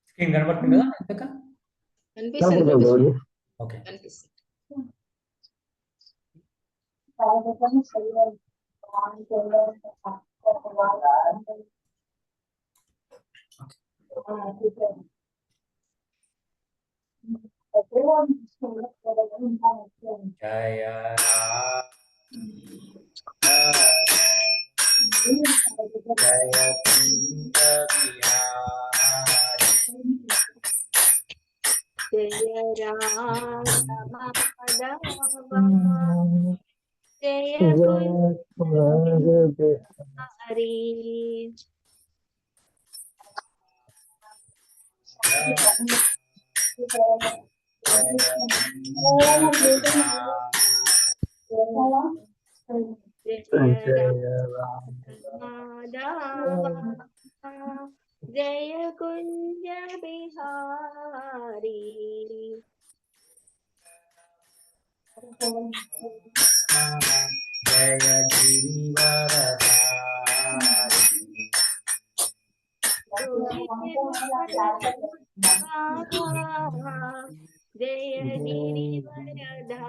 Screen కనబడుతుంది కదా ఇంతక? కనిపిస్తుంది. ఓకే. కనిపిస్తుంది. జయ జయ కుంజ విహారి జయ రామ మాధవ జయ హరి జయ కుంజ బిహారీ జయ గిరివరధారి జయ గిరివరధారి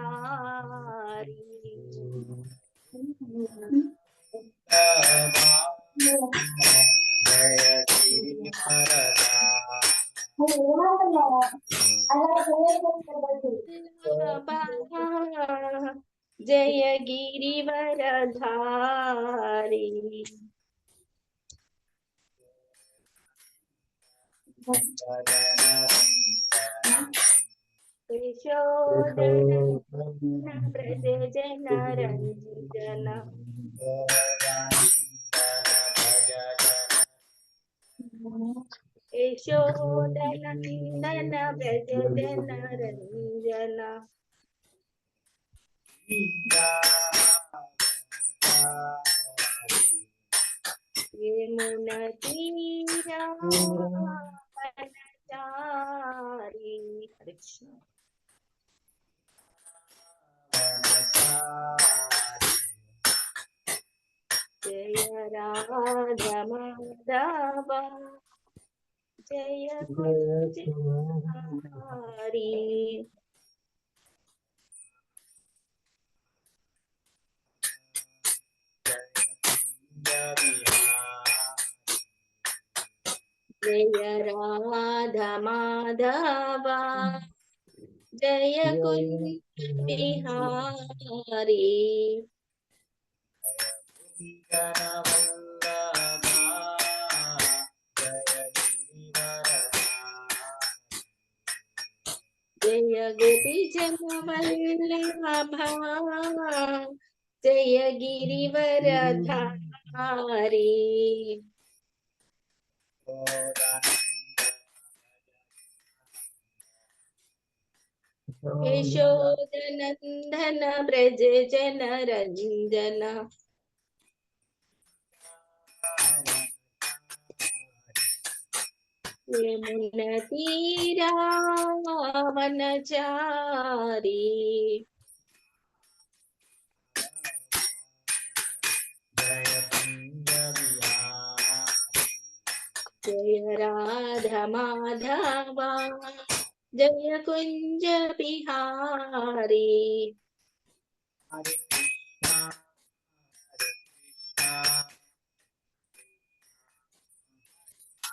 జయ గిరివరధారి జయ గిరివరధారి యశోదన బ్రజ జన రంజన యశోదన నందన బ్రజ జన రంజన యమున తీరా వనచారి కృష్ణ జయ రాధ మాధవ జయ కుంజ జయ రాధ మాధవ జయ కుంజ బిహారీ జయ గోపీ జనవల్లభ జయ గిరివరధారి యశోదనందన బ్రజ జన రంజన యమున తీరా వనచారి జయ రాధ మాధవ జయ కుంజ Bihari Hare Krishna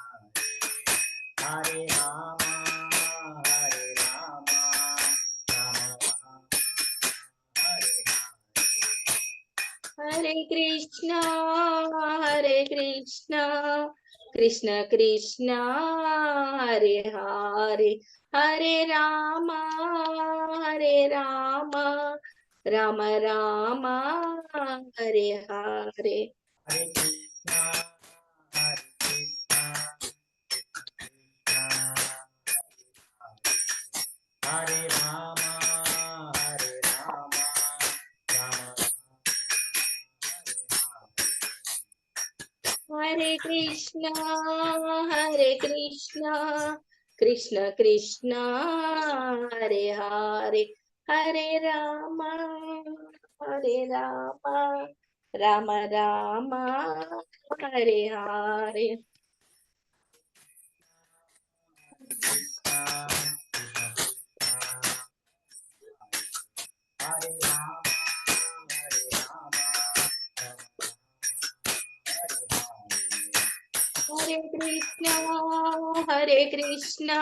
Hare Krishna Hare Rama, Hare Rama, Rama Rama, Hare Hare. Hare Krishna, Krishna Krishna, Hare Hare, Hare Rama, Rama Rama, Hare Hare. Hare Krishna, Hare Krishna, Krishna Krishna, Hare Rama, Hare Rama, Rama Hare Krishna, Krishna Krishna, Hare Hare, Hare Rama, Rama Rama, Hare Hare. Krishna, Krishna Krishna, Hare Rama, Hare Rama, Hare Hare. Hare Krishna,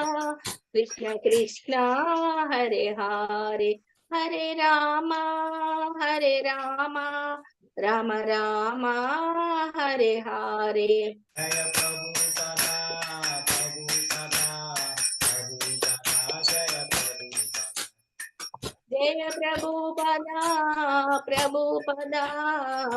Krishna Krishna, Hare Hare, Hare Rama, Rama Rama, Hare Hare. Jaya Prabhupada, Prabhupada, Prabhupada, Jaya Prabhupada. Jaya Prabhupada, Prabhupada,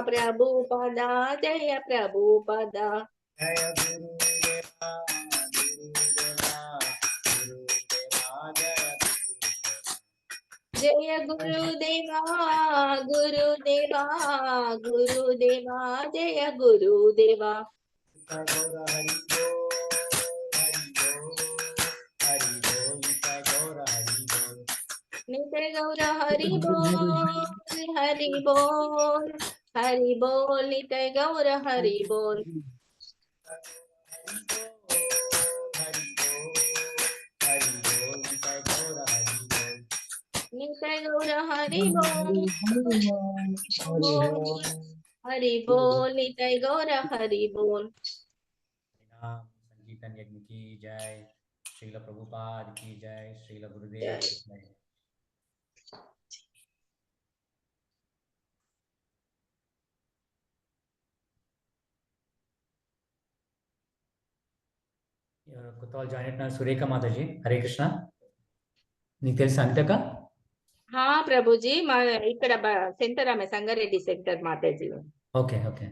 Prabhupada, Jaya Prabhupada. Jaya Gurudeva, Gurudeva, Gurudeva, Jaya Gurudeva. Jaya Gurudeva, Gurudeva, Gurudeva, Jaya Gurudeva. Gaura Hari Bol, Hari Bol, Hari Bol, Gaura Hari Bol. Nitai Gaura Hari Bol, Hari Bol, Hari Bol, Nitai Gaura Hari Bol. Nitai Gaura Hari Bol, Hari Bol, Nitai Gaura Hari Bol. संकीर्तन यज्ञ की जय, श्रील प्रभुपाद की जय, श्रील गुरुदेव जय. की जय. కొత్త వాళ్ళు జాయిన్ అయిన సురేఖ మాతాజీ, హరే కృష్ణ. నీకు తెలుసా అంతక? హా ప్రభుజీ, మా ఇక్కడ సెంటర్ ఆమె Sangareddy centre Mataji. Okay okay.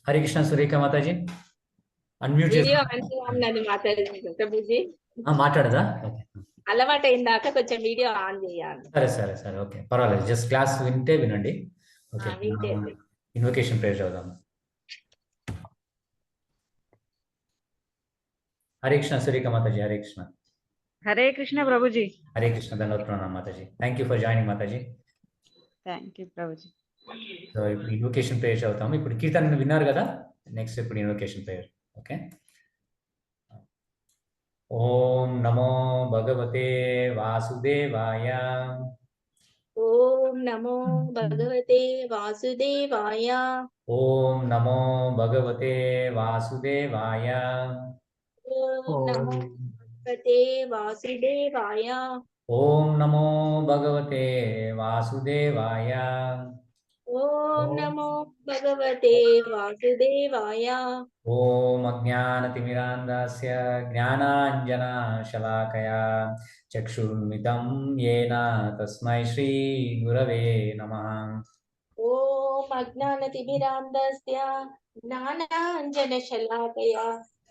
Hare Krishna Surekha Mataji. Unmute video చేసి ఆన్ ఉన్నది మాతాజీ ప్రభుజీ. మాట్లాడదా? ఓకే. అలవాటు అయిందాక కొంచెం వీడియో ఆన్ చేయాలి. సరే సరే సరే, ఓకే పర్వాలేదు. జస్ట్ క్లాస్ వింటే వినండి. ఓకే, వింటే. ఇన్వొకేషన్ ప్రేయర్ చదువుదాం. హరే కృష్ణ సురేఖ మాతాజీ, హరే కృష్ణ. హరే కృష్ణ ప్రభుజీ. హరే కృష్ణ, దండవత్ ప్రణామం Mataji. Thank you for joining Mataji. Thank you Prabhuji. So ఇప్పుడు ఇన్వొకేషన్ ప్రేయర్ చదువుతాము. ఇప్పుడు కీర్తన విన్నారు కదా, నెక్స్ట్ ఇప్పుడు ఇన్వొకేషన్ ప్రేయర్. ఓకే. ఓం నమో భగవతే వాసుదేవాయ. ఓం నమో భగవతే వాసుదేవాయ. ఓం నమో భగవతే వాసుదేవాయ. ఓం నమో భగవతే వాసుదేవాయ. ఓం నమో భగవతే వాసుదేవాయ. ఓం నమో భగవతే వాసుదేవాయ. ఓం అజ్ఞానతిమిరాంధస్య జ్ఞానాంజనశలాకయా చక్షురున్మిలితం యేన తస్మై శ్రీ గురవే నమః. ఓం అజ్ఞానతిమిరాంధస్య జ్ఞానాంజనశలాకయా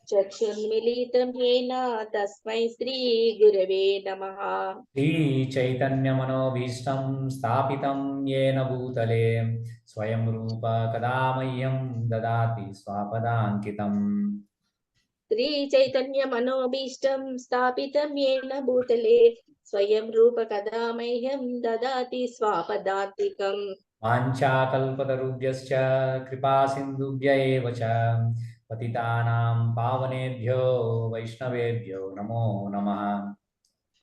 చక్షుర్మిలితం యేన తస్మై శ్రీ గురవే నమః. శ్రీ చైతన్యమనోభీష్టం స్థాపితం యేన భూతలే స్వయం రూప కదా మह्यं దదాతి స్వపదాంకితం. శ్రీ చైతన్య మనోభీష్టం స్థాపితం యేన భూతలే స్వయం రూప కదా మह्यं దదాతి స్వపదాంతికం. వాంఛాకల్పతరుభ్యశ్చ కృపా సింధుభ్య ఏవ చ పతితానాం పావనేభ్యో వైష్ణవేభ్యో నమో నమః.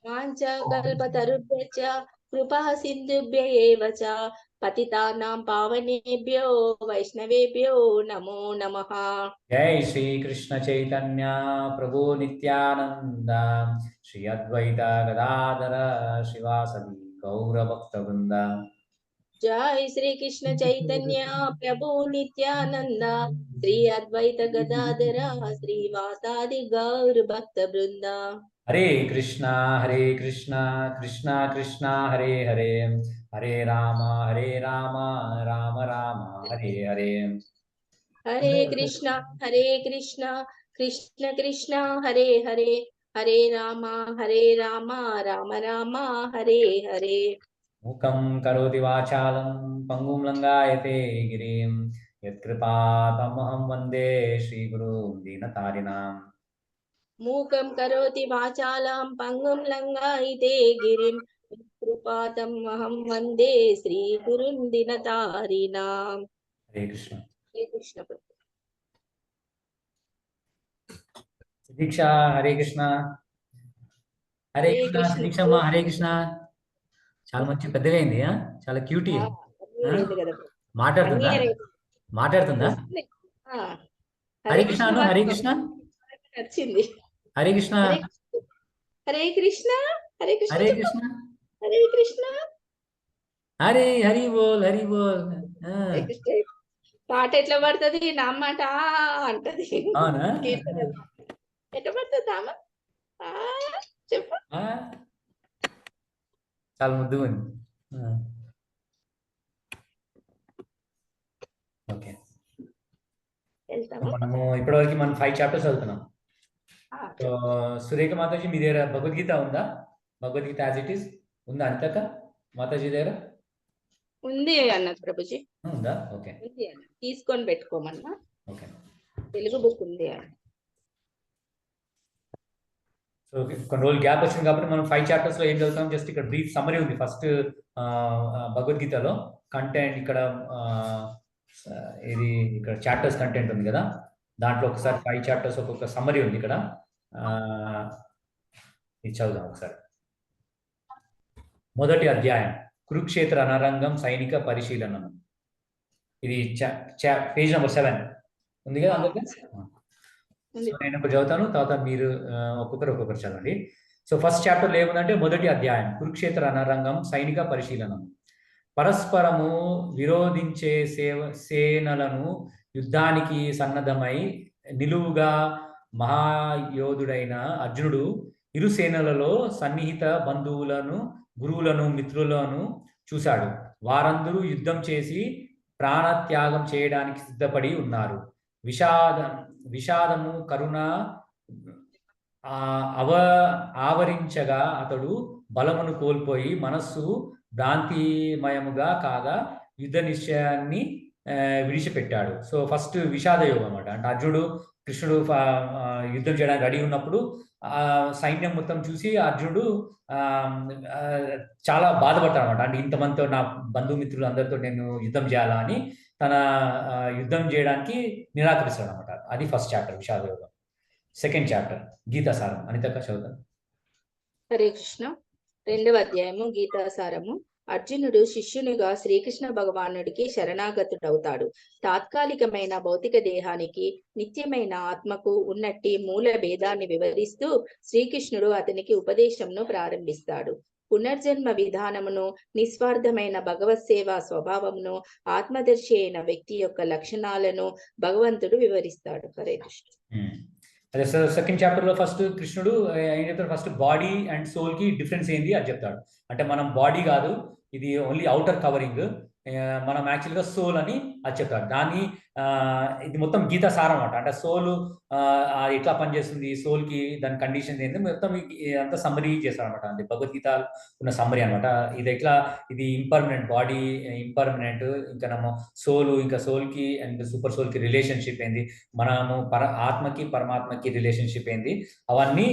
వాంఛాకల్పతరుభ్యశ్చ కృపా సింధుభ్య ఏవ చ పతితానాం పావనేభ్యో వైష్ణవేభ్యో నమో నమః. జై శ్రీ కృష్ణ చైతన్య ప్రభు నిత్యానంద శ్రీ అద్వైత గదాధర శివాసవి గౌరభక్త వృంద. జై శ్రీ కృష్ణ చైతన్య ప్రభు నిత్యానంద శ్రీ అద్వైత గదాధర శ్రీవాసాది గౌర భక్త బృంద. హరే కృష్ణ కృష్ణ కృష్ణ హరే హరే హరే రామ రామ రామ హరే హరే. హరే కృష్ణ కృష్ణ కృష్ణ హరే హరే హరే రామ రామ రామ హరే హరే. మూకం కరోతి వాచాలం పంగుం లంఘాయతే గిరిం యత్కృపాతమహం వందే శ్రీగురుం దీనతారిణాం. మూకం కరోతి వాచాలం పంగుం లంఘాయితే గిరిం కృపాతం అహం వందే శ్రీ గురుం దినతారిణాం. హరే కృష్ణ. హరే కృష్ణ. దీక్ష హరే కృష్ణ. హరే హరే కృష్ణ కృష్ణ. దీక్షమ్మ హరే కృష్ణ. చాలా మంచి పెద్దగా అయింది, చాలా క్యూటీ. మాట్లాడుతుందా? మాట్లాడుతుందా? హరే కృష్ణ అను. హరే కృష్ణ. నచ్చింది. హరే కృష్ణ. హరే కృష్ణ. హరే కృష్ణ. హరే కృష్ణ. హరే కృష్ణ. హరే హరి బోల్ హరి బోల్. పాట ఎట్లా పడుతుంది? నా మాట అంటది. అవునా? ఎట్లా పడుతుంది ఆమె? చెప్పు. చాలా ముద్దుగా ఉంది. ఓకే, మనము ఇప్పటివరకు మనం 5 చాప్టర్స్ చదువుతున్నాం. సో సురేఖ మాతాజీ మీ దగ్గర భగవద్గీత ఉందా? భగవద్గీత యాజ్ ఇట్ ఈస్ ఉందా? అంతక మాతాజీ దగ్గర ఉంది అన్నది ప్రభుజీ. ఉందా? ఓకే, ఉంది అన్న, తీసుకొని పెట్టుకోమన్నా. ఓకే. తెలుగు బుక్ ఉంది అన్న. సో కొన్ని రోజులు గ్యాప్ వచ్చింది కాబట్టి మనం 5 చాప్టర్స్ లో ఏం చదువుతాం? జస్ట్ ఇక్కడ బ్రీఫ్ సమ్మరీ ఉంది. ఫస్ట్ భగవద్గీతలో కంటెంట్ ఇక్కడ ఇది ఇక్కడ చాప్టర్స్ కంటెంట్ ఉంది కదా, దాంట్లో ఒకసారి 5 చాప్టర్స్ ఒక్కొక్క సమ్మరీ ఉంది ఇక్కడ. ఇది చదువుదాం ఒకసారి. మొదటి అధ్యాయం కురుక్షేత్ర రణరంగం సైనిక పరిశీలనం. ఇది పేజ్ నెంబర్ 7 ఉంది కదా అందరికీ. నేను ఒకటి చదువుతాను, తర్వాత మీరు ఒక్కొక్కరు చదవండి. సో ఫస్ట్ చాప్టర్లో ఏముందంటే మొదటి అధ్యాయం కురుక్షేత్ర రణరంగం సైనిక పరిశీలనం. పరస్పరము విరోధించే సేనలను యుద్ధానికి సన్నద్ధమై నిలువుగా మహాయోధుడైన అర్జునుడు ఇరు సేనలలో సన్నిహిత బంధువులను, గురువులను, మిత్రులను చూశాడు. వారందరూ యుద్ధం చేసి ప్రాణత్యాగం చేయడానికి సిద్ధపడి ఉన్నారు. విషాదము కరుణ ఆవరించగా అతడు బలమును కోల్పోయి మనస్సు భ్రాంతిమయముగా కాగా యుద్ధ నిశ్చయాన్ని విడిచిపెట్టాడు. సో ఫస్ట్ విషాద యోగం అన్నమాట. అంటే అర్జునుడు కృష్ణుడు యుద్ధం చేయడానికి రెడీ ఉన్నప్పుడు సైన్యం మొత్తం చూసి అర్జునుడు చాలా బాధపడతాడు అనమాట. అంటే ఇంతమందితో నా బంధుమిత్రులు అందరితో నేను యుద్ధం చేయాలా అని తన యుద్ధం చేయడానికి నిరాకరిస్తాడు అనమాట. అది ఫస్ట్ చాప్టర్ విషాద యోగం. Second chapter గీతాసారం. అనితక్క చదువుతాను. హరే కృష్ణ. 2వ అధ్యాయము గీతాసారము. అర్జునుడు శిష్యునిగా శ్రీకృష్ణ భగవానుడికి శరణాగతుడవుతాడు. తాత్కాలికమైన భౌతిక దేహానికి నిత్యమైన ఆత్మకు ఉన్నట్టి మూల భేదాన్ని వివరిస్తూ శ్రీకృష్ణుడు అతనికి ఉపదేశంను ప్రారంభిస్తాడు. పునర్జన్మ విధానమును, నిస్వార్థమైన భగవత్ సేవా స్వభావమును, ఆత్మదర్శి అయిన వ్యక్తి యొక్క లక్షణాలను భగవంతుడు వివరిస్తాడు. హరే కృష్ణ. అదే సార్ సెకండ్ చాప్టర్లో ఫస్ట్ కృష్ణుడు ఏం చెప్తాడు? ఫస్ట్ బాడీ అండ్ సోల్కి డిఫరెన్స్ ఏంది అది చెప్తాడు. అంటే మనం బాడీ కాదు, ఇది ఓన్లీ అవుటర్ కవరింగ్, మనం యాక్చువల్గా సోల్ అని అది చెప్తాడు. దాన్ని ఇది మొత్తం గీతా సారం అనమాట. అంటే సోల్ ఎట్లా పనిచేస్తుంది, సోల్కి దాని కండిషన్స్ ఏంటి మొత్తం అంతా సమ్మరీ చేస్తాడు అనమాట. అంటే భగవద్గీత ఉన్న సమ్మరీ అనమాట. ఇది ఎట్లా, ఇది ఇంపర్మనెంట్, బాడీ ఇంపర్మనెంట్, ఇంకా మనం సోలు, ఇంకా సోల్కి అండ్ సూపర్ సోల్కి రిలేషన్షిప్ ఏంది, మనము ఆత్మకి పరమాత్మకి రిలేషన్షిప్ ఏంది, అవన్నీ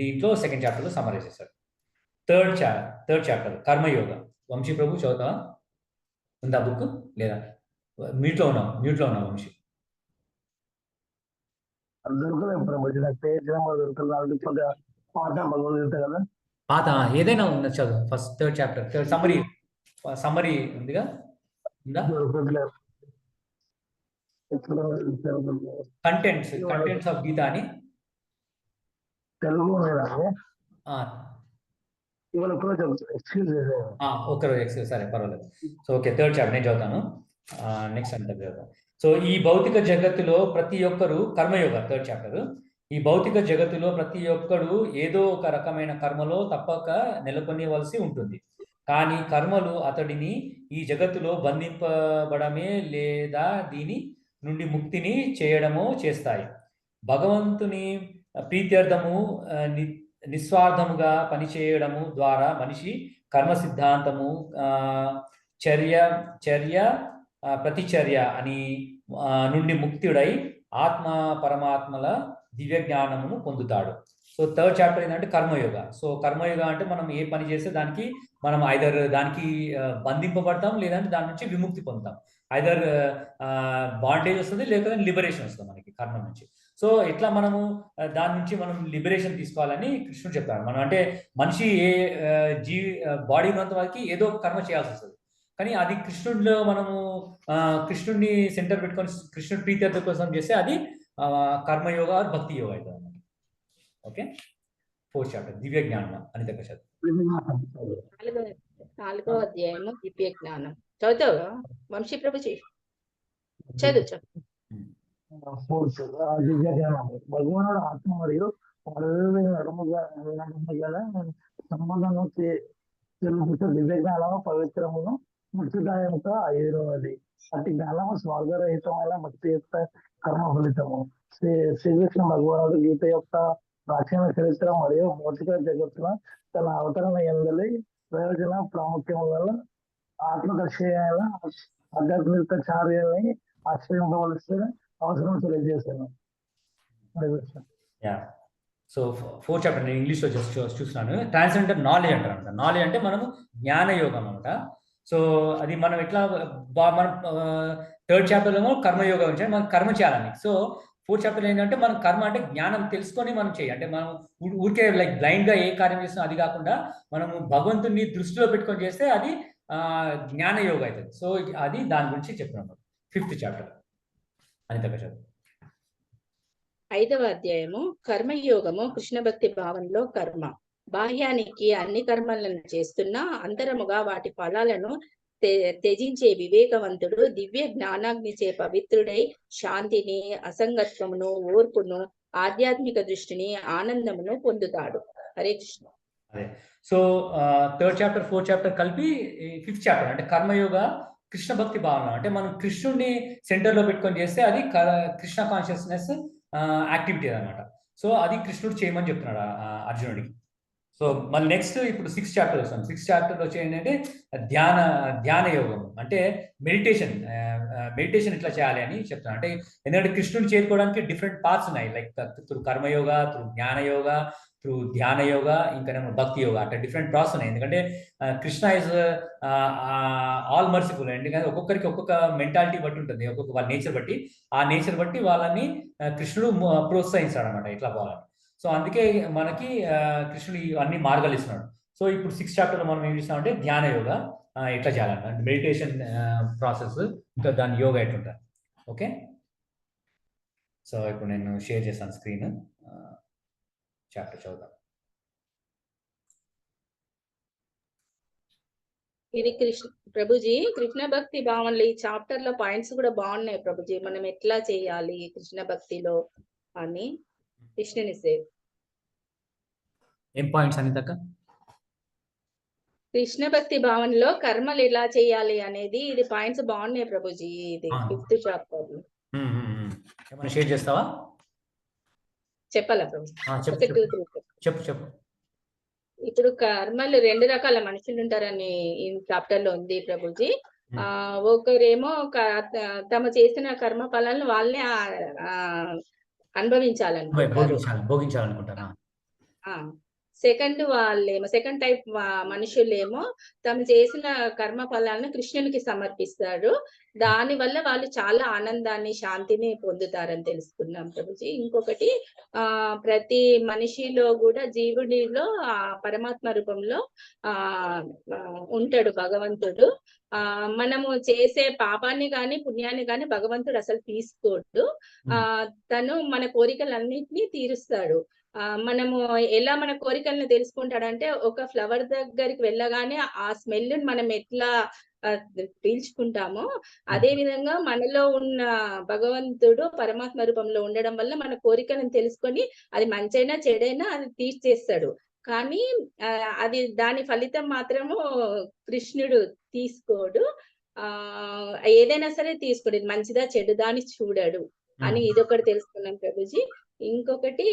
దీంట్లో సెకండ్ చాప్టర్లో సమ్మరీ చేస్తాడు. Third chapter Karmayoga. వంశీ ప్రభు చదువుతావా? ఉందా బుక్? లేదా మ్యూట్లో ఉన్నాం వంశీ. దొరకలేదు పేజ్ నెంబర్ దొరకలేదు. పాట నెంబర్ కదా, పాత ఏదైనా ఉన్నది చదువు. ఫస్ట్ థర్డ్ చాప్టర్ సమ్మరీ ఉందిగా, ఉందా? కంటెంట్స్ ఆఫ్ గీత అని. ఒకరోజు ఎక్స్క్యూజ్, సరే పర్వాలేదు. సో ఓకే, థర్డ్ చాప్టర్ నేను చదువుతాను. నెక్స్ట్ అంటే చదువుతాను. సో ఈ భౌతిక జగత్తులో ప్రతి ఒక్కరు కర్మయోగ, థర్డ్ చాప్టర్. ఈ భౌతిక జగత్తులో ప్రతి ఒక్కడు ఏదో ఒక రకమైన కర్మలో తప్పక నెలకొనవలసి ఉంటుంది. కానీ కర్మలు అతడిని ఈ జగత్తులో బంధింపబడమే లేదా దీని నుండి ముక్తిని చేయడమో చేస్తాయి. భగవంతుని ప్రీత్యర్థము నిస్వార్థముగా పనిచేయడము ద్వారా మనిషి కర్మ సిద్ధాంతము చర్య ప్రతిచర్య అని నుండి ముక్తుడై ఆత్మ పరమాత్మల దివ్య జ్ఞానమును పొందుతాడు. సో థర్డ్ చాప్టర్ ఏంటంటే కర్మయోగ. సో కర్మయోగ అంటే మనం ఏ పని చేస్తే దానికి మనం ఐదర్ దానికి బంధింపబడతాం, లేదంటే దాని నుంచి విముక్తి పొందుతాం. ఐదర్ బాండేజ్ వస్తుంది, లేకపోతే లిబరేషన్ వస్తుంది మనకి కర్మ నుంచి. సో ఇట్లా మనము దాని నుంచి మనం లిబరేషన్ తీసుకోవాలని కృష్ణుడు చెప్తాడు. మనం అంటే మనిషి బాడీ ఉన్నంత వరకు ఏదో కర్మ చేయాల్సి వస్తుంది. కానీ అది కృష్ణుడిలో మనము కృష్ణుడిని సెంటర్ పెట్టుకొని కృష్ణుడి ప్రీత్యర్థం కోసం చేస్తే అది కర్మయోగ భక్తి యోగ అవుతుంది అన్నమాట. ఓకే, ఫోర్త్ చాప్టర్ దివ్య జ్ఞానం అని దగ్గర చదువు. 4వ అధ్యాయము దివ్య జ్ఞానం చదువుతావా వంశీ ప్రభుజీ? చదువు. దివ్య జ్ఞానం భగవానుడు ఆత్మ మరియు నడుముగా సంబంధం తెలుపుతూ దివ్య జ్ఞానము పవిత్రమును ముక్తిదాయంతో ఐదవది. అతి జ్ఞానము స్వర్గరహితమైన భక్తి యొక్క కర్మ ఫలితము. శ్రీకృష్ణ భగవానుడు గీత యొక్క ప్రాచీన చరిత్ర మరియు భౌతిక జగత్తున తన అవతరణ ఎందలి ప్రయోజన ప్రాముఖ్యములను ఆత్మదర్శి అయిన ఆధ్యాత్మిక చార్యాన్ని ఆశ్రయింపవలసిన అవసరం తెలియజేశాను. సో ఫోర్త్ చాప్టర్ నేను ఇంగ్లీష్లో జస్ట్ చూస్తున్నాను. ట్రాన్సెండెంటల్ నాలెడ్జ్ అంటారు అనమాట. నాలెడ్జ్ అంటే మనము జ్ఞానయోగం అనమాట. సో అది మనం ఎట్లా మనం థర్డ్ చాప్టర్లో ఏమో కర్మయోగం నుంచి మనం కర్మ చేయాలని. సో ఫోర్త్ చాప్టర్ ఏంటంటే మనం కర్మ అంటే జ్ఞానం తెలుసుకొని మనం చేయాలి. అంటే మనం ఊరికే లైక్ బ్లైండ్గా ఏ కార్యం చేస్తున్నా అది కాకుండా మనము భగవంతుని దృష్టిలో పెట్టుకొని చేస్తే అది జ్ఞానయోగ అవుతుంది. సో అది దాని గురించి చెప్తున్నాను. 5th చాప్టర్ అని దగ్గర 5వ అధ్యాయము కర్మయోగము కృష్ణ భక్తి భావంలో కర్మ. బాహ్యానికి అన్ని కర్మలను చేస్తున్నా అంతరముగా వాటి ఫలాలను త్యజించే వివేకవంతుడు దివ్య జ్ఞానాగ్నిచే పవిత్రుడై శాంతిని, అసంగత్వమును, ఓర్పును, ఆధ్యాత్మిక దృష్టిని, ఆనందమును పొందుతాడు. హరే కృష్ణ. అదే so third chapter 4th chapter కలిపి 5th చాప్టర్ అంటే కర్మయోగ కృష్ణ భక్తి భావన. అంటే మనం కృష్ణుడిని సెంటర్లో పెట్టుకొని చేస్తే అది కృష్ణ కాన్షియస్నెస్ యాక్టివిటీ అనమాట. సో అది కృష్ణుడు చేయమని చెప్తున్నాడు అర్జునుడికి. సో మళ్ళీ నెక్స్ట్ ఇప్పుడు 6th చాప్టర్ వస్తాం. 6th చాప్టర్ వచ్చి ఏంటంటే ధ్యాన యోగం అంటే మెడిటేషన్ ఇట్లా చేయాలి అని చెప్తున్నాను. అంటే ఎందుకంటే కృష్ణుని చేరుకోవడానికి డిఫరెంట్ పార్ట్స్ ఉన్నాయి. Like through Karmayoga, through Jnanayoga, through Dhyana Yoga, ఇంకా భక్తి యోగ, అట్లా డిఫరెంట్ ప్రాసెస్ ఉన్నాయి. ఎందుకంటే కృష్ణ ఇస్ ఆల్ మర్సిఫుల్. ఎందుకంటే ఒక్కొక్కరికి ఒక్కొక్క మెంటాలిటీ బట్టి ఉంటుంది, ఒక్కొక్క వాళ్ళ నేచర్ బట్టి. ఆ నేచర్ బట్టి వాళ్ళని కృష్ణుడు ప్రోత్సహిస్తాడు అనమాట ఇట్లా పోవాలని. సో అందుకే మనకి కృష్ణుడు ఇవన్నీ మార్గాలు ఇస్తున్నాడు. సో ఇప్పుడు 6th చాప్టర్లో మనం ఏం చేస్తామంటే ధ్యాన యోగ ఎట్లా చేయాలన్నమాట, మెడిటేషన్ ప్రాసెస్, ఇంకా దాని యోగా ఎట్లుంటుంది. ఓకే, సో ఇప్పుడు నేను షేర్ చేస్తాను స్క్రీన్. చాప్టర్ చదువుదాం. ఇది ప్రభుజీ కృష్ణ భక్తి భావనలో ఈ చాప్టర్ లో పాయింట్స్ కూడా బాగున్నాయి ప్రభుజీ. మనం ఎట్లా చేయాలి కృష్ణ భక్తిలో అని కృష్ణుని సేవ్. ఏం పాయింట్స్ అని తక్క? కృష్ణ భక్తి భావనలో కర్మలు ఎలా చేయాలి అనేది ఇది పాయింట్స్ బాగున్నాయి ప్రభుజీ. ఇది 5th చాప్టర్ లో ఏమైనా షేర్ చేస్తావా? చెప్పాలా ప్రభుజీ? చెప్పు. ఇప్పుడు కర్మలు 2 రకాల మనుషులు ఉంటారని ఈ చాప్టర్ లో ఉంది ప్రభుజీ. ఒకరేమో తమ చేసిన కర్మ ఫలాలను వాళ్ళే భోగించాలనుకుంటారు. సెకండ్ టైప్ మనుషులేమో తాము చేసిన కర్మ ఫలాలను కృష్ణునికి సమర్పిస్తారు. దాని వల్ల వాళ్ళు చాలా ఆనందాన్ని, శాంతిని పొందుతారని తెలుసుకున్నాం ప్రభుజీ. ఇంకొకటి ప్రతి మనిషిలో కూడా జీవుడిలో పరమాత్మ రూపంలో ఉంటాడు భగవంతుడు. మనము చేసే పాపాన్ని గాని పుణ్యాన్ని గాని భగవంతుడు అసలు తీసుకోడు. తను మన కోరికలన్నిటినీ తీరుస్తాడు. మనము ఎలా మన కోరికలను తెలుసుకుంటాడంటే, ఒక ఫ్లవర్ దగ్గరికి వెళ్ళగానే ఆ స్మెల్ మనం ఎట్లా పీల్చుకుంటామో అదే విధంగా మనలో ఉన్న భగవంతుడు పరమాత్మ రూపంలో ఉండడం వల్ల మన కోరికలను తెలుసుకొని అది మంచైనా చెడైనా అది తీర్చేస్తాడు. కానీ అది దాని ఫలితం మాత్రము కృష్ణుడు తీసుకోడు. ఏదైనా సరే తీసుకోడు, ఇది మంచిదా చెడుదా అని చూడడు అని ఇదొకటి తెలుసుకున్నాం ప్రభుజీ. ఇంకొకటి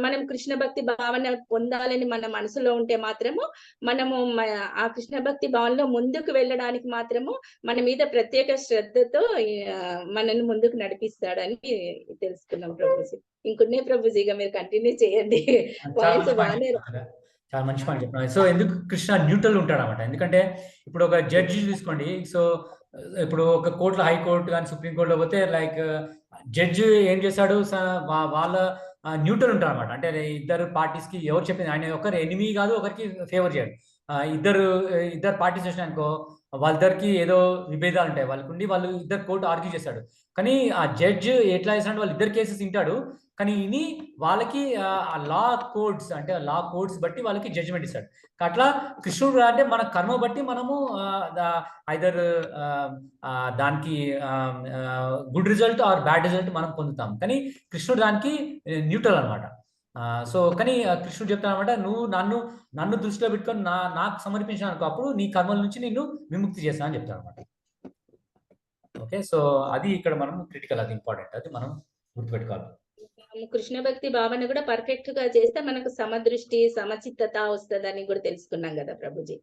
మనం కృష్ణ భక్తి భావన పొందాలని మన మనసులో ఉంటే మాత్రము మనము ఆ కృష్ణ భక్తి భావనలో ముందుకు వెళ్ళడానికి మాత్రము మన మీద ప్రత్యేక శ్రద్ధతో మనల్ని ముందుకు నడిపిస్తాడని తెలుసుకున్నాం ప్రభుజీ. ఇంకొన్నే ప్రభుజీగా మీరు కంటిన్యూ చేయండి. వాయిస్ బాగానే చాలా మంచి పాయింట్ చెప్పిన. సో ఎందుకు కృష్ణ న్యూట్రల్ ఉంటాడు అనమాట. ఎందుకంటే ఇప్పుడు ఒక జడ్జి తీసుకోండి. సో ఇప్పుడు ఒక కోర్టులో హైకోర్టు కానీ సుప్రీంకోర్టులో పోతే లైక్ జడ్జి ఏం చేశాడు, వాళ్ళ న్యూట్రల్ ఉంటారు అనమాట. అంటే ఇద్దరు పార్టీస్ కి ఎవరు చెప్పింది, ఆయన ఒకరు ఎనిమీ కాదు, ఒకరికి ఫేవర్ చేయడు. ఇద్దరు పార్టీస్ వచ్చినాయనుకో వాళ్ళిద్దరికి ఏదో విభేదాలు ఉంటాయి వాళ్ళకుండి, వాళ్ళు ఇద్దరు కోర్టు ఆర్గ్యూ చేశాడు. కానీ ఆ జడ్జ్ ఎట్లా చేశాడు, వాళ్ళు ఇద్దరు కేసెస్ వింటాడు. కానీ ఇని వాళ్ళకి లా కోడ్స్ బట్టి వాళ్ళకి జడ్జిమెంట్ ఇస్తాడు. అట్లా కృష్ణుడు అంటే మన కర్మ బట్టి మనము ఐదర్ దానికి good result or bad result మనం పొందుతాం. కానీ కృష్ణుడు దానికి న్యూట్రల్ అనమాట. సో కానీ కృష్ణుడు చెప్తాను అనమాట, నువ్వు నన్ను దృష్టిలో పెట్టుకొని నాకు సమర్పించాను అనుకో, అప్పుడు నీ కర్మల నుంచి నిన్ను విముక్తి చేస్తాను అని చెప్తాను అనమాట. ఓకే, సో అది ఇక్కడ మనం క్రిటికల్, అది ఇంపార్టెంట్, అది మనం గుర్తుపెట్టుకోవాలి. కృష్ణ భక్తి భావన కూడా పర్ఫెక్ట్ గా చేస్తే మనకు సమదృష్టి సమచిత్తత వస్తుందని కూడా తెలుసుకున్నాం కదా ప్రభుజీ.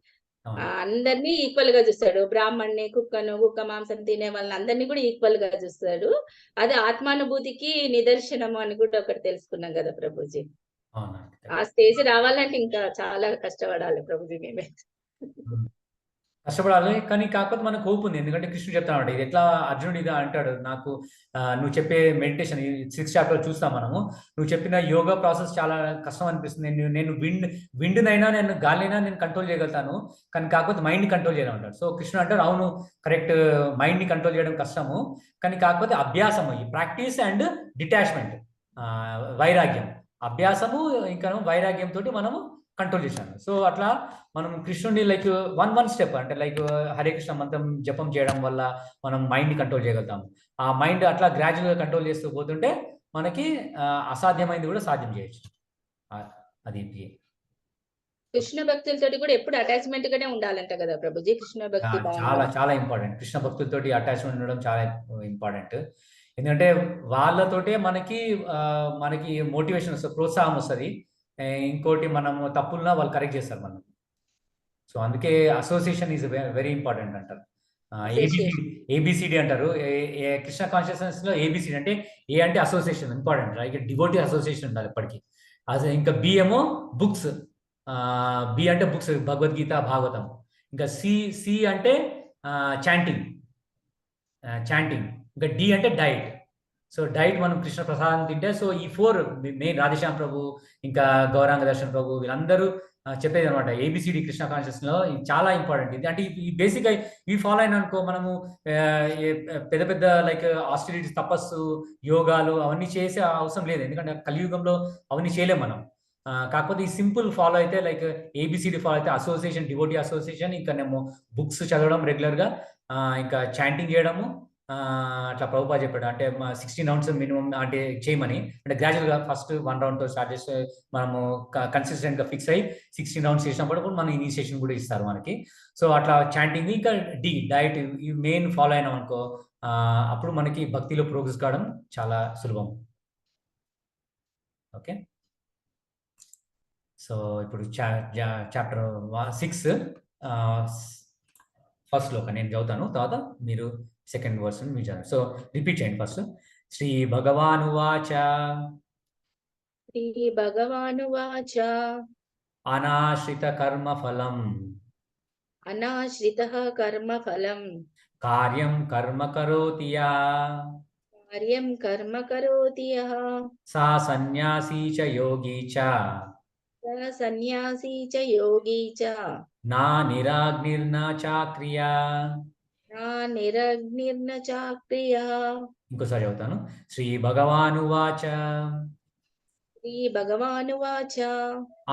అందరినీ ఈక్వల్ గా చూస్తాడు. బ్రాహ్మణ్ణి, కుక్క మాంసం తినే వాళ్ళని అందరినీ కూడా ఈక్వల్ గా చూస్తాడు. అది ఆత్మానుభూతికి నిదర్శనము అని కూడా ఒకటి తెలుసుకున్నాం కదా ప్రభుజీ. ఆ స్టేజ్ రావాలంటే ఇంకా చాలా కష్టపడాలి ప్రభుజీ. మేమే కష్టపడాలి, కానీ కాకపోతే మనకు హోప్ ఉంది. ఎందుకంటే కృష్ణుడు చెప్తాడు, ఇది ఎట్లా అర్జునుడు ఇది అంటాడు, నాకు నువ్వు చెప్పే మెడిటేషన్ 6th చాప్టర్ చూస్తాం మనము, నువ్వు చెప్పిన యోగా ప్రాసెస్ చాలా కష్టం అనిపిస్తుంది. నేను విండ్నైనా నేను గాలినైనా నేను కంట్రోల్ చేయగలుగుతాను, కానీ కాకపోతే మైండ్ని కంట్రోల్ చేయడం అంటాడు. సో కృష్ణుడు అంటాడు, అవును కరెక్ట్, మైండ్ని కంట్రోల్ చేయడం కష్టము, కానీ కాకపోతే అభ్యాసము, ఈ ప్రాక్టీస్ అండ్ డిటాచ్మెంట్, వైరాగ్యం, అభ్యాసము ఇంకా వైరాగ్యంతో మనము కంట్రోల్ చేశాను. సో అట్లా మనం కృష్ణుడిని లైక్ వన్ స్టెప్, అంటే లైక్ హరే కృష్ణ మంత్రం జపం చేయడం వల్ల మనం మైండ్ని కంట్రోల్ చేయగలుగుతాము. ఆ మైండ్ అట్లా గ్రాడ్యువల్గా కంట్రోల్ చేస్తూ పోతుంటే మనకి అసాధ్యమైంది కూడా సాధ్యం చేయొచ్చు. అది కృష్ణ భక్తులతోటి కూడా ఎప్పుడు అటాచ్మెంట్ గానే ఉండాలంట కదా ప్రభుజీ. కృష్ణ భక్తి చాలా చాలా ఇంపార్టెంట్. కృష్ణ భక్తులతోటి అటాచ్మెంట్ ఉండడం చాలా ఇంపార్టెంట్. ఎందుకంటే వాళ్ళతోటే మనకి మోటివేషన్ వస్తుంది, ప్రోత్సాహం వస్తుంది. ఇంకోటి మనము తప్పులున్నా వాళ్ళు కరెక్ట్ చేస్తారు మనం. సో అందుకే అసోసియేషన్ ఈజ్ వెరీ ఇంపార్టెంట్ అంటారు. ఏబిసిడి అంటారు. కృష్ణ కాన్షియస్నెస్ లో ఏబిసిడి అంటే ఏ అంటే association important, like devotee association ఉండాలి ఎప్పటికీ. ఇంకా బి ఏమో బుక్స్, బి అంటే బుక్స్, భగవద్గీత, భాగవతం. ఇంకా సి అంటే చాంటింగ్. ఇంకా డి అంటే డైట్. సో డైట్ మనం కృష్ణ ప్రసాదం తింటే, సో ఈ 4 మెయిన్, రాధేశ్యామ్ ప్రభు ఇంకా గౌరాంగ దర్శన్ ప్రభు వీళ్ళందరూ చెప్పేది అనమాట. ఏబిసిడి కృష్ణ కాన్షియస్ లో ఇది చాలా ఇంపార్టెంట్. ఇది అంటే ఈ బేసిక్ ఇవి ఫాలో అయినా అనుకో, మనము పెద్ద లైక్ ఆస్ట్రిటీస్, తపస్సు, యోగాలు అవన్నీ చేసే అవసరం లేదు. ఎందుకంటే కలియుగంలో అవన్నీ చేయలేం మనం. కాకపోతే ఈ సింపుల్ ఫాలో అయితే, లైక్ ఏబిసిడి ఫాలో అయితే, అసోసియేషన్, డివోటీ అసోసియేషన్, ఇంకా నేను బుక్స్ చదవడం రెగ్యులర్గా, ఇంకా చాంటింగ్ చేయడము, అట్లా ప్రభుపాద చెప్పాడు. అంటే 16 రౌండ్స్ మినిమం అంటే చేయమని, అంటే గ్రాడ్యువల్గా ఫస్ట్ 1 రౌండ్తో స్టార్ట్ చేస్తే మనము కన్సిస్టెంట్గా ఫిక్స్ అయ్యి 16 రౌండ్స్ చేసినప్పుడు కూడా మన ఇనిషియేషన్ కూడా ఇస్తారు మనకి. సో అట్లా చాంటింగ్, ఇంకా డైట్, ఈ మెయిన్ ఫాలో అయినాం అనుకో, అప్పుడు మనకి భక్తిలో ప్రోగ్రెస్ కావడం చాలా సులభం. ఓకే, సో ఇప్పుడు చాప్టర్ 6 ఫస్ట్ శ్లోకం నేను చదువుతాను, తర్వాత మీరు సెకండ్ వర్స్ మీరు చదవండి. సో రిపీట్ చేయండి ఫస్ట్. శ్రీ భగవానువాచ శ్రీ భగవానువాచ అనాశ్రిత కర్మ ఫలం అనాశ్రితః కర్మ ఫలం కార్యం కర్మ కరోతి యా కార్యం కర్మ కరోతి యః సా సన్యాసీ చ యోగి చ స సన్యాసీ చ యోగి చ నా నిరాగ్నిర్న చాక్రియా. నా నిరగ్నిర్న చాక్రియః. ఇంకోసారి చదువుతాను. శ్రీ భగవానువాచ శ్రీ భగవానువాచ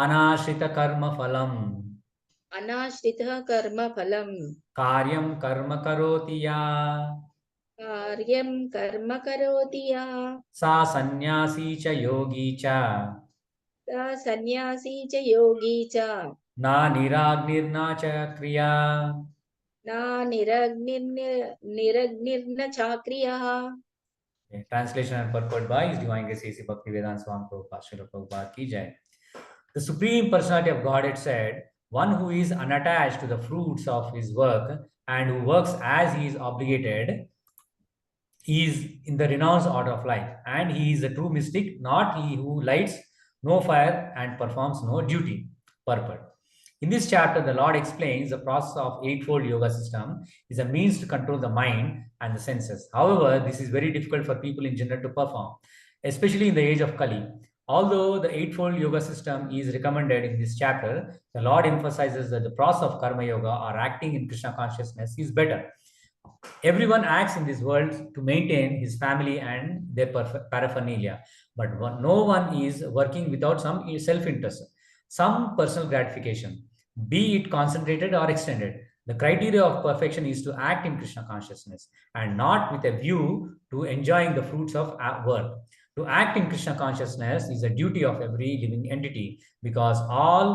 అనాశ్రిత కర్మ ఫలం అనాశ్రితః కర్మ ఫలం కార్యం కర్మ కరోతి యా కార్యం కర్మ కరోతి యః సా సన్యాసీ చ యోగి చ స సన్యాసీ చ యోగి చ నా నిరాగ్నిర్న చాక్రియా. నా నిరగ్నిర్న చాక్రియః. Translation and purport by His Divine Grace A.C. Bhaktivedanta Swami Prabhupada, Srila Prabhupada ki jai. The Supreme Personality of Godhead said, one who is unattached to the fruits of his work and who works as he is obligated is in the renounced order of life, and he is a true mystic, not he who lights no fire and performs no duty. Purport. In this chapter, the Lord explains the process of Eightfold Yoga system is a means to control the mind and the senses. However, this is very difficult for people in general to perform, especially in the age of Kali. Although the Eightfold Yoga system is recommended in this chapter, the Lord emphasizes that the process of Karma Yoga or acting in Krishna consciousness is better. Everyone acts in this world to maintain his family and their paraphernalia, but no one is working without some self-interest, some personal gratification, be it concentrated or extended. The criteria of perfection is to act in Krishna consciousness and not with a view to enjoying the fruits of work. To act in Krishna consciousness is a duty of every living entity because all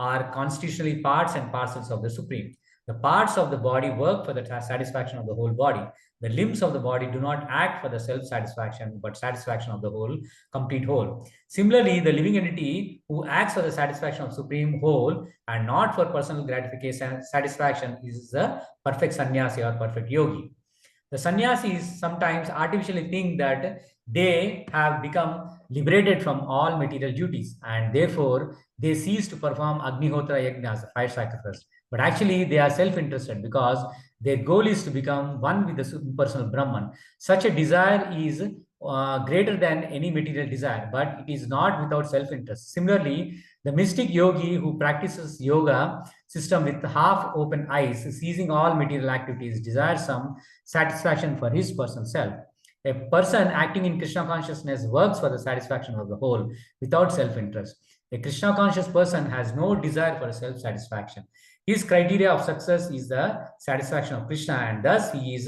are constitutionally parts and parcels of the Supreme. The parts of the body work for the satisfaction of the whole body. The limbs of the body do not act for the self-satisfaction, but satisfaction of the whole, complete whole. Similarly, the living entity who acts for the satisfaction of Supreme Whole and not for personal gratification, satisfaction is the perfect sannyasi or perfect yogi. The sannyasis sometimes artificially think that they have become liberated from all material duties and therefore they cease to perform Agnihotra Yajnas, fire sacrifice. But actually they are self-interested because their goal is to become one with the personal Brahman. Such a desire is greater than any material desire, but it is not without self-interest. Similarly, the mystic yogi who practices yoga system with half open eyes, ceasing all material activities, desires some satisfaction for his personal self. A person acting in Krishna consciousness works for the satisfaction of the whole without self-interest. A Krishna conscious person has no desire for self-satisfaction. His criteria of success is the satisfaction of Krishna, and thus he is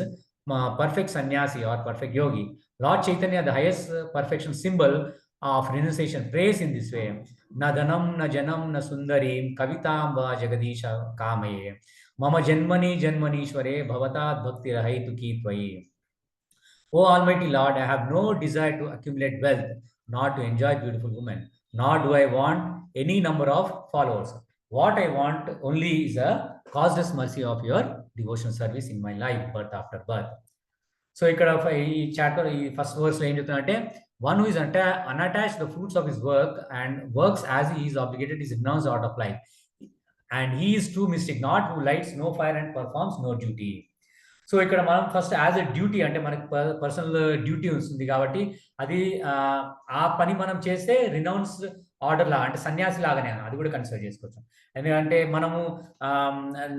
perfect sannyasi or perfect yogi. Lord Chaitanya, the highest perfection symbol of renunciation, prays in this way: na dhanam na janam na sundarim kavitam va jagadisha kamaye mama janmani janmanishware bhavatat bhakti rahituki tvayi. O Almighty Lord, I have no desire to accumulate wealth, nor to enjoy beautiful women, nor do I want any number of followers. What I want only is a causeless mercy of your devotional service in my life, birth after birth. So ఇక్కడ ఈ chapter ఈ first verse లో ఏం చెప్తున్నా one who is unattached to the fruits of his work and works as he is obligated is renounced out of life, and he is true mystic, not who lights no fire and performs no duty. So ఇక్కడ మనం first as a duty అంటే మనకు personal duty వస్తుంది కాబట్టి అది ఆ పని మనం చేస్తే రినౌన్స్ ఆర్డర్ లా అంటే సన్యాసి లాగానే అది కూడా కన్సిడర్ చేసుకోవచ్చు. ఎందుకంటే మనము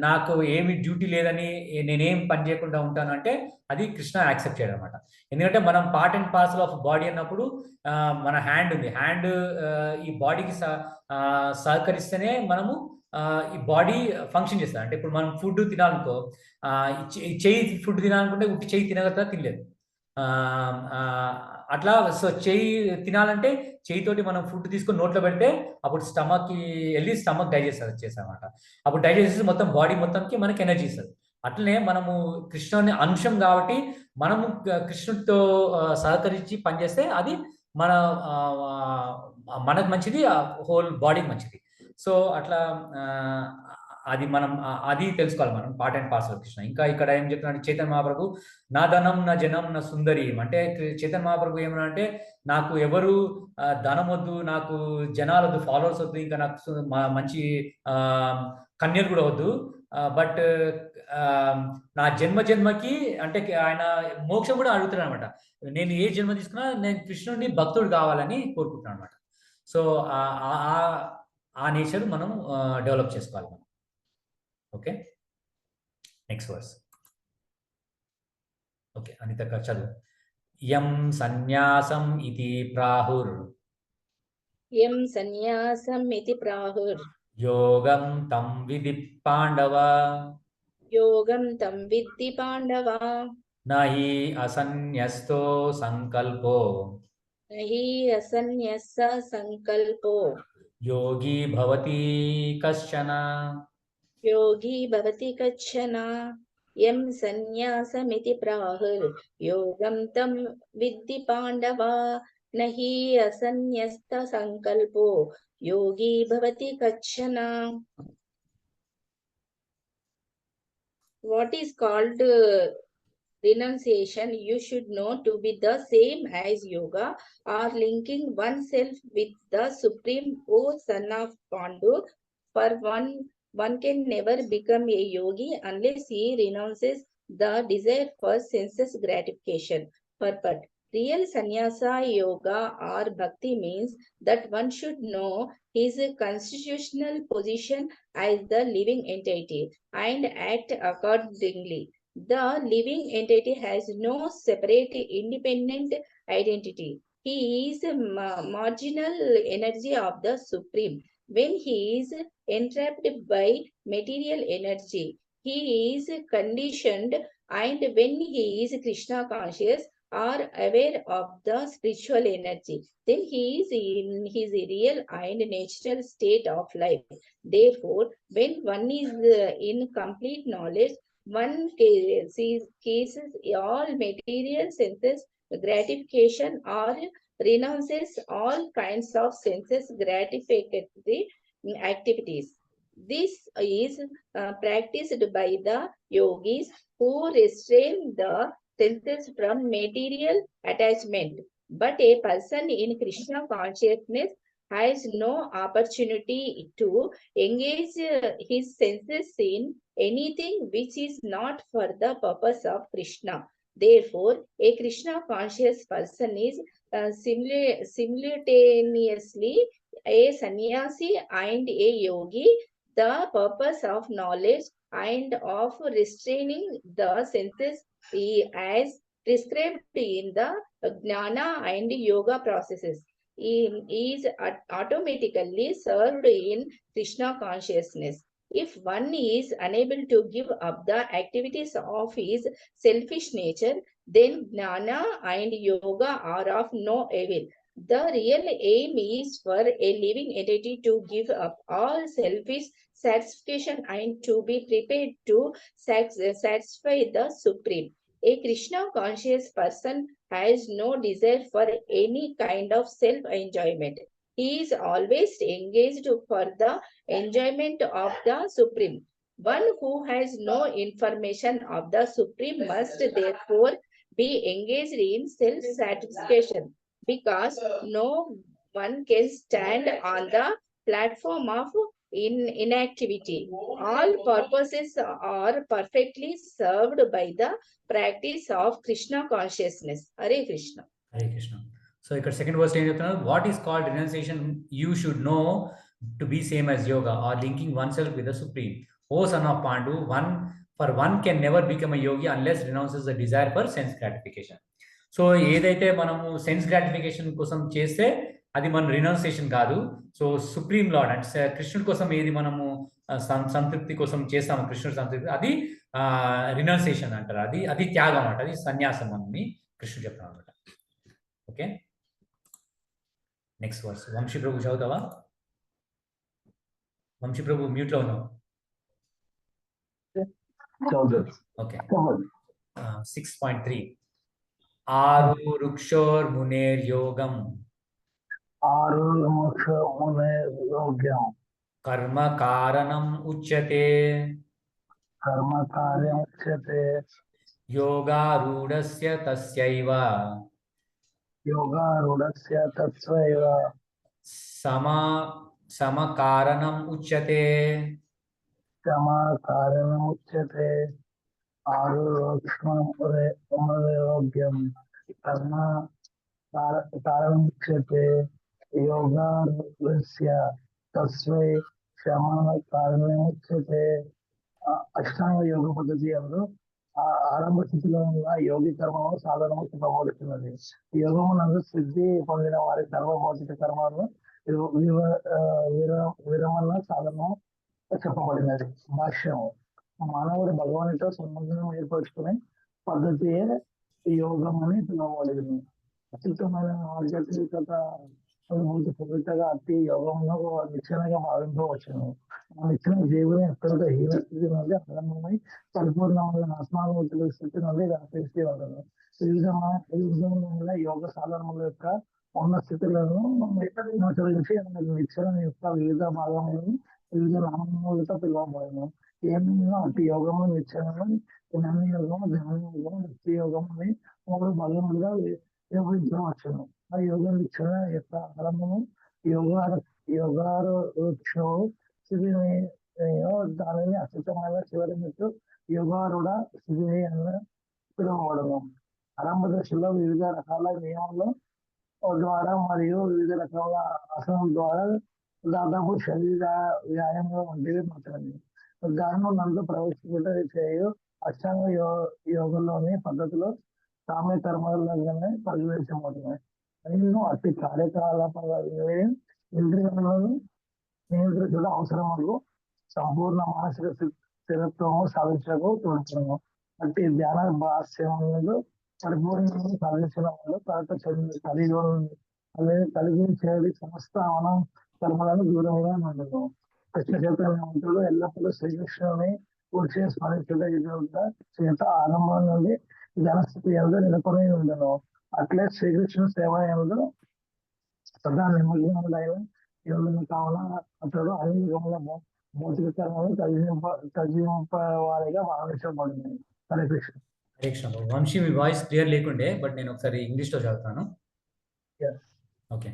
నాకు ఏమి డ్యూటీ లేదని నేనేం పని చేయకుండా ఉంటాను అంటే అది కృష్ణ యాక్సెప్ట్ చేయడం అనమాట. ఎందుకంటే మనం part and parcel of body అన్నప్పుడు మన హ్యాండ్ ఉంది, హ్యాండ్ ఈ బాడీకి సహకరిస్తేనే మనము ఈ బాడీ ఫంక్షన్ చేస్తుంది. అంటే ఇప్పుడు మనం ఫుడ్ తినాలనుకో, చెయ్యి ఫుడ్ తినాలనుకుంటే ఉట్టి చెయ్యి తినగలుగుతా, తినలేదు. అట్లా సో చెయ్యి తినాలంటే చెయ్యితోటి మనం ఫుడ్ తీసుకొని నోట్లో పెడితే అప్పుడు స్టమక్కి వెళ్ళి స్టమక్ డైజెస్ట్ వచ్చేసామన్నమాట. అప్పుడు డైజెస్ట్ చేసి మొత్తం బాడీ మొత్తంకి మనకి ఎనర్జీ ఇస్తుంది. అట్లనే మనము కృష్ణుని అంశం కాబట్టి మనము కృష్ణుడితో సహకరించి పనిచేస్తే అది మనకు మంచిది, హోల్ బాడీకి మంచిది. సో అట్లా అది మనం అది తెలుసుకోవాలి మనం, పార్ట్ అండ్ పార్సల్ కృష్ణ. ఇంకా ఇక్కడ ఏం చెప్తున్నాడు చైతన్య మహాప్రభు, నా ధనం నా జనం నా సుందరి, అంటే చైతన్య మహాప్రభు ఏమన్నా అంటే నాకు ఎవరు ధనం వద్దు, నాకు జనాలు వద్దు, ఫాలోవర్స్ వద్దు, ఇంకా నాకు మంచి కన్యలు కూడా వద్దు, బట్ నా జన్మకి అంటే ఆయన మోక్షం కూడా అడుగుతున్నాడు అనమాట. నేను ఏ జన్మ తీసుకున్నా నేను కృష్ణుడిని భక్తుడు కావాలని కోరుకుంటున్నాను అనమాట. సో ఆ నేచర్ మనం డెవలప్ చేసుకోవాలి మనం. Okay, next verse. Okay, Anitha చదువు. యం సన్యాసం ఇతి ప్రాహుర్, యం సన్యాసం ఇతి ప్రాహుర్, యోగం తం విధి పాండవ, యోగం తం విద్ధి పాండవ, నహి అసన్యస్తో సంకల్పో, నహి అసన్యస్స సంకల్పో, యోగి భవతి కశ్చన. యోగి భవతి కచ్చన. యం సన్యాసమితి ప్రాహుర్, యోగం తం విద్ధి పాండవ, నహి అసన్యస్త సంకల్పో, యోగి భవతి కచ్చన. What is called renunciation, you should know to be the same as yoga, or linking oneself with the Supreme, O son of Pandu. For one can never become a yogi unless he renounces the desire for senses gratification. Purport. Real sannyasa, yoga or bhakti means that one should know his constitutional position as the living entity and act accordingly. The living entity has no separate independent identity. He is a marginal energy of the Supreme. When he is entrapped by material energy, he is conditioned, and when he is Krishna conscious or aware of the spiritual energy, then he is in his real and natural state of life. Therefore, when one is in complete knowledge, one cases all material senses gratification or renounces all kinds of senses gratificatory activities. This is practiced by the yogis who restrain the senses from material attachment. But a person in Krishna consciousness has no opportunity to engage his senses in anything which is not for the purpose of Krishna. Therefore, a Krishna conscious person is simultaneously a sannyasi and a yogi. The purpose of knowledge and of restraining the senses as prescribed in the Jnana and Yoga processes is automatically served in Krishna consciousness. If one is unable to give up the activities of his selfish nature, then Jnana and Yoga are of no avail. The real aim is for a living entity to give up all selfish satisfaction and to be prepared to satisfy the Supreme. A Krishna conscious person has no desire for any kind of self-enjoyment. He is always engaged for the enjoyment of the Supreme. One who has no information of the Supreme must therefore be engaged in self-satisfaction, because no one can stand on the platform of inactivity. All purposes are perfectly served by the practice of Krishna consciousness. Hare Krishna. Hare Krishna. So ఇక్కడ second verse ఏం చెప్తున్నారు, what is called renunciation you should know to be same as yoga or linking oneself with the supreme. O son of Pandu, one can never become a yogi unless renounces the desire for sense gratification. So ఏదైతే మనము sense gratification కోసం చేస్తే అది మన renunciation కాదు. So supreme lord అంటే కృష్ణుడి కోసం ఏది మనము సంతృప్తి కోసం చేస్తాము, కృష్ణుడి సంతృప్తి, అది రినౌన్సియేషన్ అంటారు. అది త్యాగం అన్నమాట, అది సన్యాసం అని కృష్ణుడు చెప్తాను అనమాట. Okay, next verse. Vamshi Prabhu చదువుతావా? వంశీ ప్రభు మ్యూట్ లో ఉన్నావు. ఓకే, 6.3 ఆరు వృక్షోర్ మునేర్ యోగం, ఆరు మునేర్ యోగం, कर्म कारणम् उच्यते कर्म कार्यमुच्यते योगारूढस्य तस्यैव योगारूढस्य तत्स्वैव सम समकारणम् उच्यते क्षमा कार्यमुच्यते आरोग्यम कर्म कारणमुच्यते योगारूढस्य तस्मै क्षमा कारणमुच्यते అష్టాంగ యోగ పద్ధతి అందు ఆరంభ స్థితిలో ఉన్న యోగి కర్మము సాధనము చెప్పబడుతున్నది. యోగము నందు సిద్ధి పొందిన వారి సర్వభౌతిక కర్మలను విరమణ సాధనము చెప్పబడినది. భాష్యము మానవుడు భగవానుడితో సంబంధం ఏర్పరచుకునే పద్ధతియే యోగం అని పిలువబడింది. అత్యుత్తమైన ఆధ్యాత్మికత అనుభూతి పొందుతగా అతి యోగంలో నిచ్చెనగా భావింపవచ్చును. ఆ నిచ్చెన జీవుని అత్యంత హీన స్థితి నుండి ఆరంభమై పరిపూర్ణమైన ఆత్మానుభూతుల స్థితి నుండి దాచేసి ఉండదు. వివిధమైన యోగ సాధనముల యొక్క ఉన్న స్థితులను అనుసరించి నిచ్చెన యొక్క వివిధ భాగములను వివిధ నామములతో పిలువబడను. ఏమైనా అతి యోగము నిచ్చెనను జ్ఞాన యోగము ధ్యాన యోగము భక్తి యోగం అని 3 భాగములుగా విభజించవచ్చును. ఆ యోగ నిచ్చెన యొక్క ఆరంభము యోగారుక్షము దానిని అత్యుత్తమైన చివరి మెట్టు యోగారుడ స్థితి అని పిలువబడను. ఆరంభ దశలో వివిధ రకాల నియమాల ద్వారా మరియు వివిధ రకాల ఆసనాల ద్వారా దాదాపు శరీర వ్యాయామం వంటివి మాత్రమే. గానం నందు ప్రవేశపెట్ట చేయు అష్టాంగ యోగంలోని పద్ధతిలో కామ్య కర్మలుగానే పరిగణించబడుతున్నాయి. ఎన్నో అతి కార్యకలాపాల ఇంద్రియాలను నియంత్రించడం అవసరము. సంపూర్ణ మానసిక స్థిరత్వము సాధించకు తోడుతున్నాము. అట్టి ధ్యాన భాష్యములు పరిపూర్ణంగా సాధించిన వాళ్ళు కలిగి చేయాలి సమస్త మనం కర్మలను దూరంగా ఉండదు. కృష్ణ చైతన్యవంతుడు ఎల్లప్పుడూ శ్రీకృష్ణుని కూర్చి స్మరించుట చేత ఆరంభం నుండి జనస్థితి ఎందు నెలకొని ఉండను. అట్లే శ్రీకృష్ణ సేవ ఎందు సదా నిమగ్నములైన యోగులు కావున అతడు అన్ని యుగముల భౌతిక కర్మలు తగ్గింపవారిగా భావించబడింది. హరే కృష్ణ. హరే కృష్ణ. వంశీ మీ వాయిస్ క్లియర్ లేకుండే, బట్ నేను ఒకసారి ఇంగ్లీష్లో చదువుతాను. ఓకే.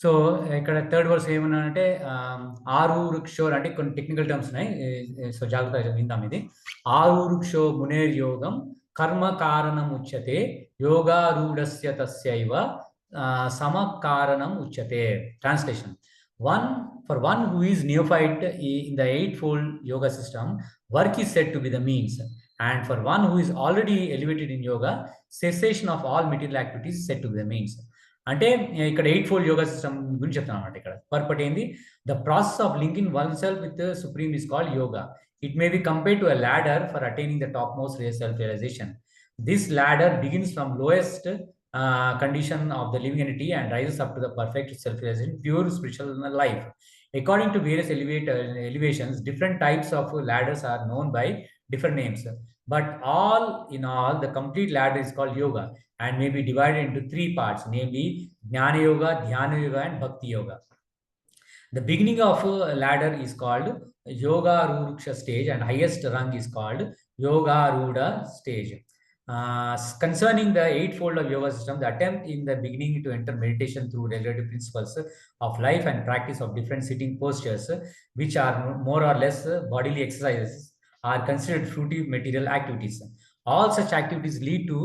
సో ఇక్కడ థర్డ్ వర్స్ ఏమన్నానంటే ఆరూరుక్షోర్ అంటే కొన్ని టెక్నికల్ టర్మ్స్ ఉన్నాయి, సో జాగ్రత్తగా విందాం. ఇది ఆరూరుక్షో మునేర్ యోగం కర్మ కారణం ఉచ్యతే యోగారూఢస్య తస్యైవ సమకారణం ఉచ్యతే. Translation: for one who is neophyte in the eightfold yoga system, work is said to be the means, and for one who is already elevated in yoga, cessation of all material activities is said to be the means. అంటే ఇక్కడ 8-fold yoga system గురించి చెప్తాను అన్నమాట. ఇక్కడ పర్పట్ ఏంది? The process of linking oneself with supreme is called yoga. It may be compared to a ladder for attaining the topmost self realization. This ladder begins from lowest condition of the living entity and rises up to the perfect self realization, pure spiritual life. According to various elevations, different types of ladders are known by different names, but all in all the complete ladder is called yoga and may be divided into 3 parts, namely Jnana Yoga, Dhyana Yoga and Bhakti Yoga. The beginning of a ladder is called Yoga Ruruksha stage and highest rung is called Yoga Ruda stage. Concerning the 8-fold of yoga system, the attempt in the beginning to enter meditation through regulative principles of life and practice of different sitting postures, which are more or less bodily exercises, are considered fruitive material activities. All such activities lead to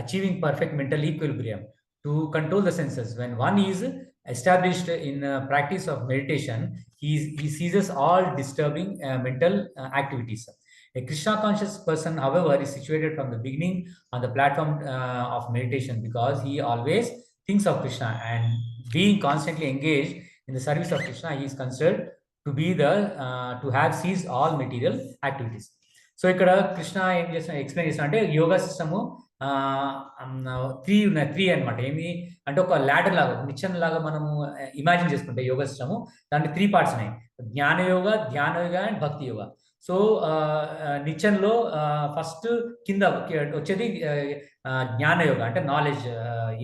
achieving perfect mental equilibrium to control the senses. When one is established in practice of meditation, he ceases all disturbing mental activities. A Krishna conscious person, however, is situated from the beginning on the platform of meditation because he always thinks of Krishna, and being constantly engaged in the service of Krishna, he is considered to be to have ceased all material activities. So ఇక్కడ కృష్ణ ఏం చేస్తున్నా explain చేస్తున్నా అంటే yoga system 3 అనమాట. ఏమి అంటే ఒక ladder లాగా, నిచ్చెన లాగా మనము ఇమాజిన్ చేసుకుంటే యోగా సిస్టము దాంట్లో 3 పార్ట్స్ ఉన్నాయి: జ్ఞాన యోగా, ధ్యాన యోగా అండ్ భక్తి యోగా. సో నిచ్చెనలో ఫస్ట్ కింద వచ్చేది జ్ఞాన యోగా అంటే నాలెడ్జ్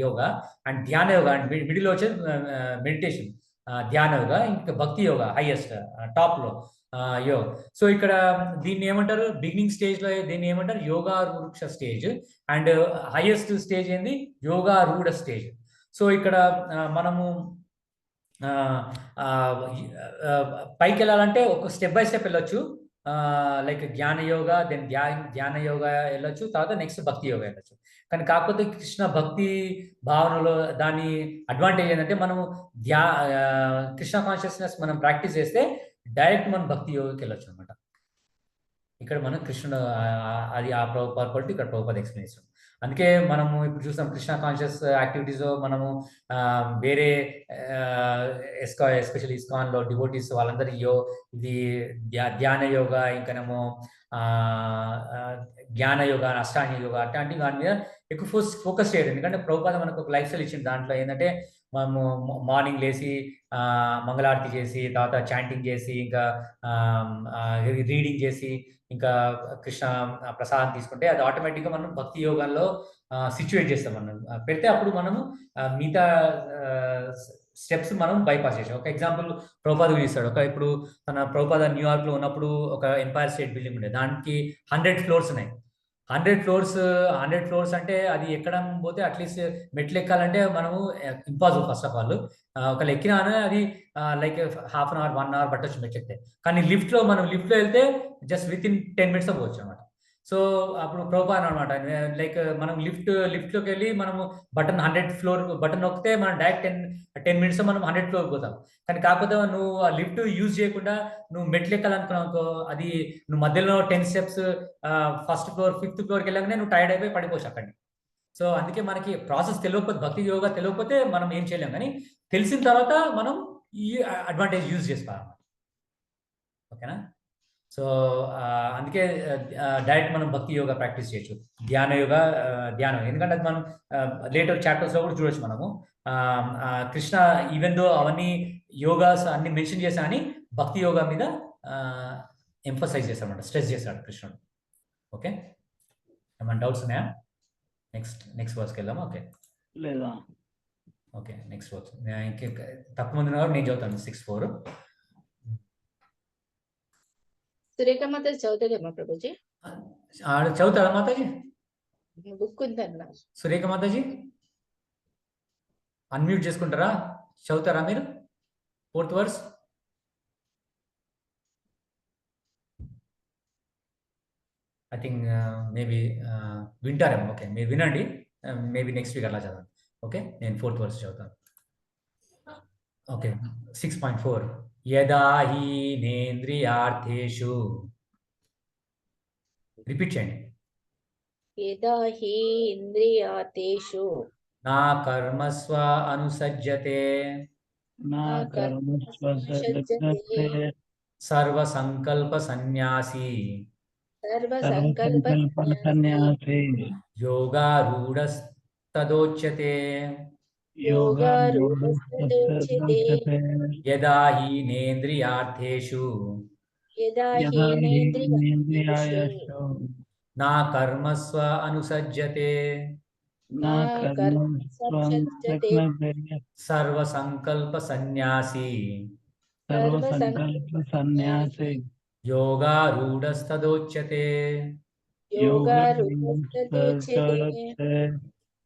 యోగా, అండ్ ధ్యాన యోగా అండ్ మిడిల్ వచ్చేది మెడిటేషన్. ధ్యాన యోగా, ఇంకా భక్తి యోగా హైయెస్ట్ టాప్ లో యోగా. సో ఇక్కడ దీన్ని ఏమంటారు, బిగినింగ్ స్టేజ్ లో దీన్ని ఏమంటారు యోగా వృక్ష స్టేజ్, అండ్ హైయెస్ట్ స్టేజ్ ఏంది యోగా రూఢ స్టేజ్. సో ఇక్కడ మనము పైకి వెళ్ళాలంటే ఒక స్టెప్ బై స్టెప్ వెళ్ళొచ్చు, లైక్ జ్ఞాన యోగా, దెన్ ధ్యాన యోగా వెళ్ళొచ్చు, తర్వాత నెక్స్ట్ భక్తి యోగా వెళ్ళొచ్చు. కానీ కాకపోతే కృష్ణ భక్తి భావనలో దాని అడ్వాంటేజ్ ఏంటంటే మనము కృష్ణ కాన్షియస్నెస్ మనం ప్రాక్టీస్ చేస్తే డైరెక్ట్ మనం భక్తి యోగాకి వెళ్ళొచ్చు అనమాట. ఇక్కడ మనం కృష్ణుడు అది ఆ పర్పట్ ఇక్కడ ప్రభుపాద ఎక్స్ప్లెనేషన్. అందుకే మనము ఇప్పుడు చూస్తాం కృష్ణ కాన్షియస్ యాక్టివిటీస్ మనము వేరే ఎస్పెషల్లీ ఇస్కాన్లో డివోటీస్ వాళ్ళందరూ ఇది ధ్యాన యోగా, ఇంకానేమో జ్ఞాన యోగా, అష్టాంగ యోగా అట్లాంటి దాని మీద ఎక్కువ ఫోకస్ చేయరు. ఎందుకంటే ప్రభుపాద మనకు ఒక లైఫ్ స్టైల్ ఇచ్చింది. దాంట్లో ఏంటంటే మనము మార్నింగ్ లేచి మంగళారతి చేసి, తర్వాత చాంటింగ్ చేసి, ఇంకా రీడింగ్ చేసి, ఇంకా కృష్ణ ప్రసాదం తీసుకుంటే అది ఆటోమేటిక్గా మనం భక్తి యోగంలో సిచ్యువేట్ చేస్తాం. మనం పెడితే అప్పుడు మనము మిగతా స్టెప్స్ మనం బైపాస్ చేసాం. ఒక ఎగ్జాంపుల్ ప్రభుపాద చూపిస్తాడు. ఇప్పుడు ప్రభుపాద న్యూయార్క్ లో ఉన్నప్పుడు ఒక ఎంపైర్ స్టేట్ బిల్డింగ్ ఉండే, దానికి 100 ఫ్లోర్స్ ఉన్నాయి. 100 ఫ్లోర్స్ అంటే అది ఎక్కడం పోతే అట్లీస్ట్ మెట్లు ఎక్కాలంటే మనము ఇంపాసిబుల్ ఫస్ట్ ఆఫ్ ఆల్. ఒకళ్ళు ఎక్కినాను అది like half an hour 1 hour పట్టొచ్చు మెట్లు ఎక్కితే. కానీ మనం లిఫ్ట్లో వెళ్తే జస్ట్ విత్ ఇన్ 10 minutes పోవచ్చు అనమాట. సో అప్పుడు ప్రభుపాద అనమాట, లైక్ మనం లిఫ్ట్లోకి వెళ్ళి మనము 100 ఫ్లోర్ బటన్ నొక్కితే మనం డైరెక్ట్ 10 minutes మనం 100 ఫ్లోర్ పోతాం. కానీ కాకపోతే నువ్వు ఆ లిఫ్ట్ యూజ్ చేయకుండా నువ్వు మెట్లు ఎక్కాలనుకున్నావు, అది నువ్వు మధ్యలో 10 steps ఫస్ట్ ఫ్లోర్ 5th ఫ్లోర్కి వెళ్ళగానే నువ్వు టైర్డ్ అయిపోయి పడిపోవచ్చు అక్కడిని. సో అందుకే మనకి ప్రాసెస్ తెలియకపోతే, భక్తి యోగా తెలియకపోతే మనం ఏం చేయలేం. కానీ తెలిసిన తర్వాత మనం ఈ అడ్వాంటేజ్ యూజ్ చేసుకోవాలి. ఓకేనా? సో అందుకే డైరెక్ట్ మనం భక్తి యోగా ప్రాక్టీస్ చేయొచ్చు. ధ్యానం ఎందుకంటే అది మనం లేటర్ చాప్టర్స్లో కూడా చూడొచ్చు. మనము కృష్ణ ఈవెన్ దో అవన్నీ యోగాస్ అన్ని మెన్షన్ చేశా అని భక్తి యోగా మీద ఎంఫసైజ్ చేస్తాడు, స్ట్రెస్ చేస్తాడు కృష్ణుడు. ఓకే, ఏమైనా డౌట్స్ ఉన్నాయా? నెక్స్ట్ వర్స్కి వెళ్దామా? ఓకే లేదా? ఓకే, నెక్స్ట్ వర్స్ ఇంకే తక్కువ మంది ఉన్నారు, నేను చదువుతాను 6:4. సురేఖ మాతాజీ చదువుతుందేమో ప్రభుజీ. చదువుతారా మాతాజీ? బుక్ ఉందన్నా. సురేఖ మాతాజీ అన్మ్యూట్ చేసుకుంటారా? చదువుతారా మీరు 4th verse? I think maybe వింటారేమో. ఓకే, మీరు వినండి, మేబీ నెక్స్ట్ వీక్ అలా చదవండి. ఓకే, నేను 4th verse చదువుతాను. ఓకే, 6.4. యదా హీనేంద్రియార్థేషు, రిపీట్ చేయండి. యదా హి ఇంద్రియార్థేషు నా కర్మస్వ అనుసజ్జతే సర్వ సంకల్ప సన్యాసి యోగారూఢస్తదోచ్యతే. యదా హీనేంద్రియార్థేషు నా కర్మస్వ అనుసజ్జతే సర్వ సంకల్ప సన్యాసి యోగారూఢస్తదోచ్యతే.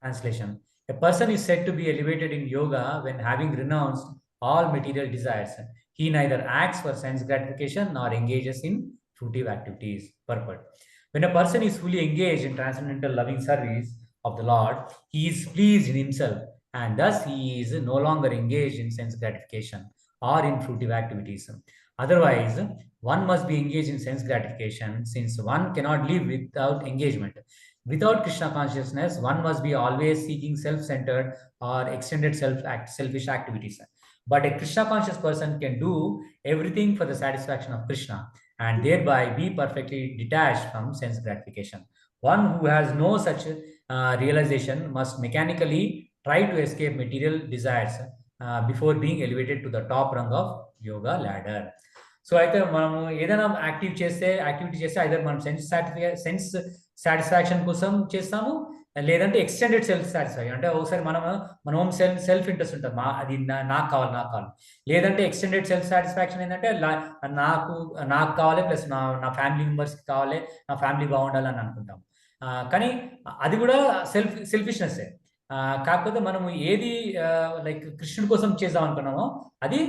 Translation: a person is said to be elevated in yoga when, having renounced all material desires, he neither acts for sense gratification nor engages in fruitive activities. Purport: when a person is fully engaged in transcendental loving service of the Lord, he is pleased in himself, and thus he is no longer engaged in sense gratification or in fruitive activities. Otherwise, one must be engaged in sense gratification, since one cannot live without engagement. Without Krishna consciousness, one must be always seeking self-centered or extended selfish activities. But a Krishna conscious person can do everything for the satisfaction of Krishna and thereby be perfectly detached from sense gratification. One who has no such realization must mechanically try to escape material desires before being elevated to the top rung of yoga ladder. So అయితే మనము ఏదైనా activity చేస్తే either మనం sense satisfaction కోసం చేస్తాము, లేదంటే extended self satisfy, అంటే ఒకసారి మన ఓన్ సెల్ఫ్ ఇంట్రెస్ట్ ఉంటుంది, అది నాకు కావాలి. లేదంటే ఎక్స్టెండెడ్ సెల్ఫ్ సాటిస్ఫాక్షన్ ఏంటంటే నాకు నాకు కావాలి, ప్లస్ నా ఫ్యామిలీ మెంబర్స్కి కావాలి, నా ఫ్యామిలీ బాగుండాలని అనుకుంటాం. కానీ అది కూడా సెల్ఫిష్నెస్. కాకపోతే మనము ఏది లైక్ కృష్ణుడి కోసం చేద్దాం అనుకున్నామో అది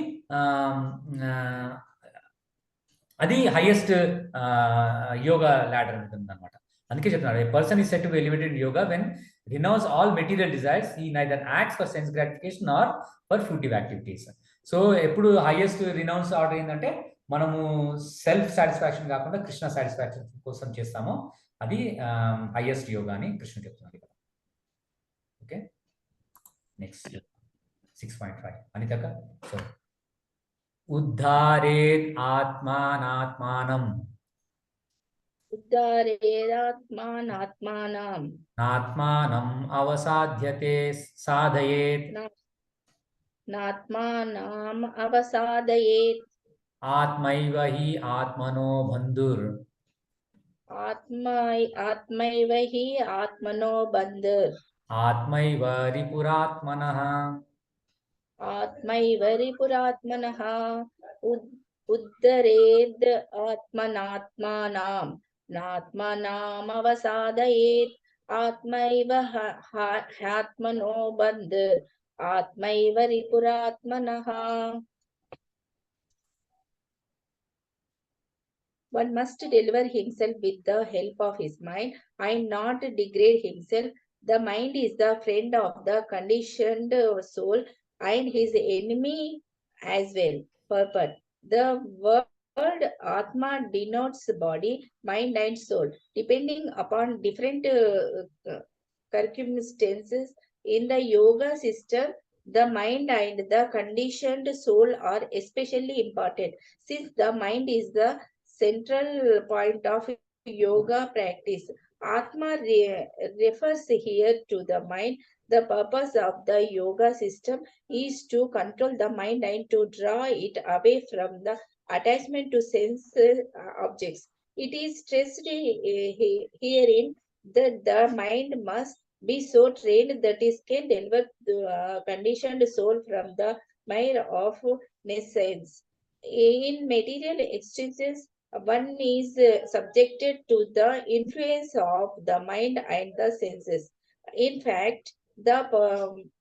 అది హైయెస్ట్ యోగా ల్యాడర్ ఉంటుంది అనమాట. అందుకే చెప్తున్నాడు, a person is said to be elevated in yoga when renounce all material desires, he neither acts for sense gratification or for fruitive activities. So ఎప్పుడు హైయెస్ట్ రినౌన్స్ ఆర్డర్ ఏంటంటే మనము సెల్ఫ్ సాటిస్ఫాక్షన్ కాకుండా Krishna satisfaction కోసం చేస్తామో అది highest yoga అని కృష్ణ చెప్తున్నాడు ఇక్కడ. Okay, next 6.5 అనితక. So ఉద్ధారేత్ ఆత్మానాత్మానం ఉద్ధరేదాత్మానాత్మానం నాత్మానం అవసాధ్యతే సాధయేత్ నాత్మానం అవసాదయేత్ ఆత్మైవ he ఆత్మనో బంధుర్ ఆత్మైవ he ఆత్మనో బంధుర్ ఆత్మైవ రిపురాత్మనః ఆత్మైవ రిపురాత్మనః ఉద్ధరేద్ ఆత్మనాత్మానం నాత్మానామవసాదయేత్ ఆత్మైవ హ్యాత్మనో బంధుర్ ఆత్మైవ రిపురాత్మనః. One must deliver himself with the help of his mind and not degrade himself. The mind is the friend of the conditioned soul and his enemy as well. Purport. The word Atma denotes body, mind and soul. Depending upon different circumstances in the yoga system, the mind and the conditioned soul are especially important. Since the mind is the central point of yoga practice, Atma refers here to the mind. The purpose of the yoga system is to control the mind and to draw it away from the attachment to sense objects. It is stressed herein that the mind must be so trained that it can deliver the conditioned soul from the mire of nescience. In material existences, one is subjected to the influence of the mind and the senses. In fact, the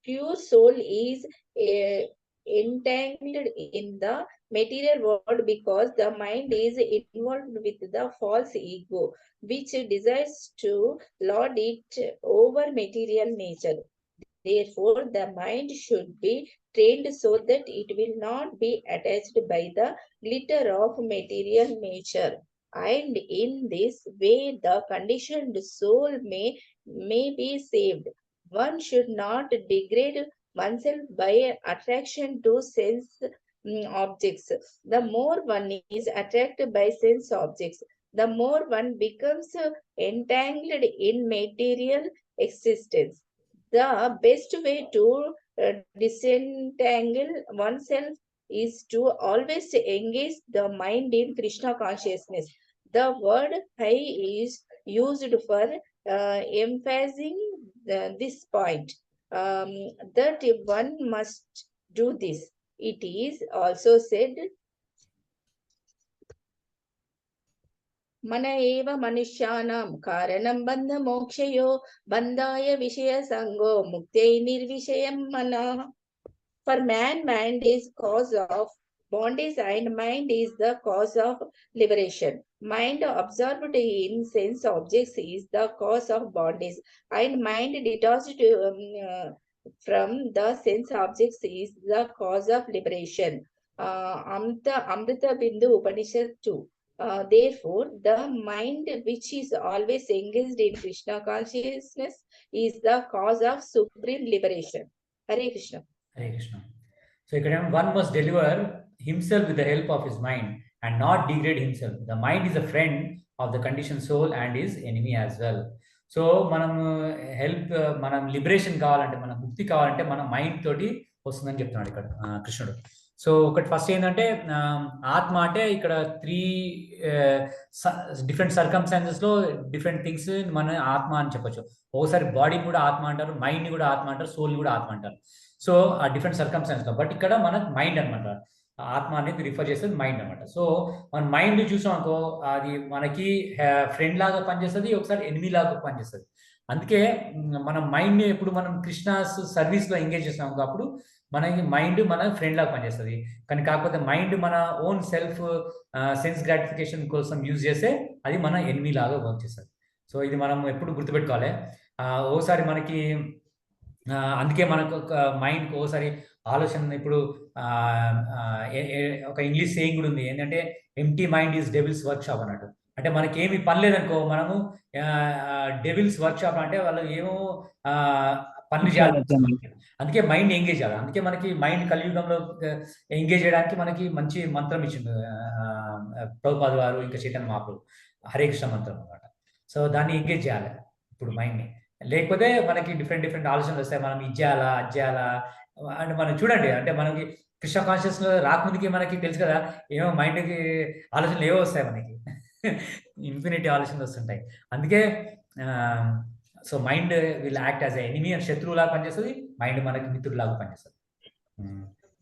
pure soul is entangled in the material world because the mind is involved with the false ego, which desires to lord it over material nature. Therefore, the mind should be trained so that it will not be attached by the glitter of material nature. And in this way, the conditioned soul may be saved. One should not degrade oneself by attraction to sense objects. The more one is attracted by sense objects, the more one becomes entangled in material existence. The best way to disentangle oneself is to always engage the mind in Krishna consciousness. The word Hai is used for emphasizing this point, that one must do this. It is also said, మన ఏవ మనుష్యానాం కారణం బంధ మోక్షయో బంధాయ విషయ సంగో ముక్తై నిర్విషయం మన. For man, mind is cause of bondage and mind is the cause of liberation. Mind absorbed in sense objects is the cause of bondage, and mind detached from the sense objects is the cause of liberation. Amrita Bindu Upanishad 2. Therefore, the mind which is always engaged in Krishna consciousness is the cause of supreme liberation. Hare Krishna. Hare Krishna. So ఇక్కడ one must deliver himself with the help of his mind and not degrade himself. The mind is a friend of the conditioned soul and his enemy as well. So మనం liberation కావాలంటే, మన ముక్తి కావాలంటే మన mind తోటి వస్తుందని చెప్తున్నాడు ఇక్కడ కృష్ణుడు. సో ఒకటి ఫస్ట్ ఏంటంటే ఆత్మ అంటే ఇక్కడ 3 డిఫరెంట్ సర్కమ్స్టాన్సెస్ లో డిఫరెంట్ థింగ్స్ మన ఆత్మ అని చెప్పొచ్చు. ఒకసారి బాడీ కూడా ఆత్మ అంటారు, మైండ్ ని కూడా ఆత్మ అంటారు, సోల్ ని కూడా ఆత్మ అంటారు. సో ఆ డిఫరెంట్ సర్కమ్స్టాన్సెస్ లో, బట్ ఇక్కడ మన మైండ్ అనమాట. ఆత్మ అనేది రిఫర్ చేసేది మైండ్ అనమాట. సో మన మైండ్ చూసాం అనుకో, అది మనకి ఫ్రెండ్ లాగా పనిచేస్తుంది, ఒకసారి ఎనిమీ లాగా పనిచేస్తుంది. అందుకే మన మైండ్ ని ఎప్పుడు మనం కృష్ణాస్ సర్వీస్ లో ఎంగేజ్ చేస్తాం అనుకో, అప్పుడు మనకి మైండ్ మన ఫ్రెండ్ లాగా పనిచేస్తుంది. కానీ కాకపోతే మైండ్ మన ఓన్ సెల్ఫ్ సెన్స్ గ్రాటిఫికేషన్ కోసం యూజ్ చేస్తే అది మన ఎనిమీ లాగా వర్క్ చేస్తుంది. సో ఇది మనం ఎప్పుడు గుర్తుపెట్టుకోవాలి. ఓసారి మనకి అందుకే మనకు ఒక మైండ్కి ఓసారి ఆలోచన, ఇప్పుడు ఒక ఇంగ్లీష్ సేయింగ్ కూడా ఉంది ఏంటంటే, empty mind is devils work shop అన్నట్టు. అంటే మనకి ఏమి పని లేదనుకో, మనము డెవిల్స్ వర్క్ షాప్ అంటే వాళ్ళు ఏమో పనులు చేయాలి. అందుకే మైండ్ ఎంగేజ్ చేయాలి. అందుకే మనకి మైండ్ కలియుగంలో ఎంగేజ్ చేయడానికి మనకి మంచి మంత్రం ఇచ్చింది ప్రభుపాద వారు, ఇంకా చైతన్య మహాప్రభు, హరే కృష్ణ మంత్రం అనమాట. సో దాన్ని ఎంగేజ్ చేయాలి ఇప్పుడు మైండ్ని. లేకపోతే మనకి డిఫరెంట్ ఆలోచనలు వస్తాయి, మనం ఇది చేయాలా అది చేయాలా అంటే. మనం చూడండి, అంటే మనకి కృష్ణ కాన్షియస్ రాకముందుకి మనకి తెలుసు కదా, ఏమో మైండ్కి ఆలోచనలు ఏవో వస్తాయి మనకి, ఇన్ఫినిటీ ఆలోచనలు వస్తుంటాయి. అందుకే so mind will act as a enemy అని, శత్రువులాగా పనిచేస్తుంది. మైండ్ మనకి మిత్రులాగా పనిచేస్తుంది.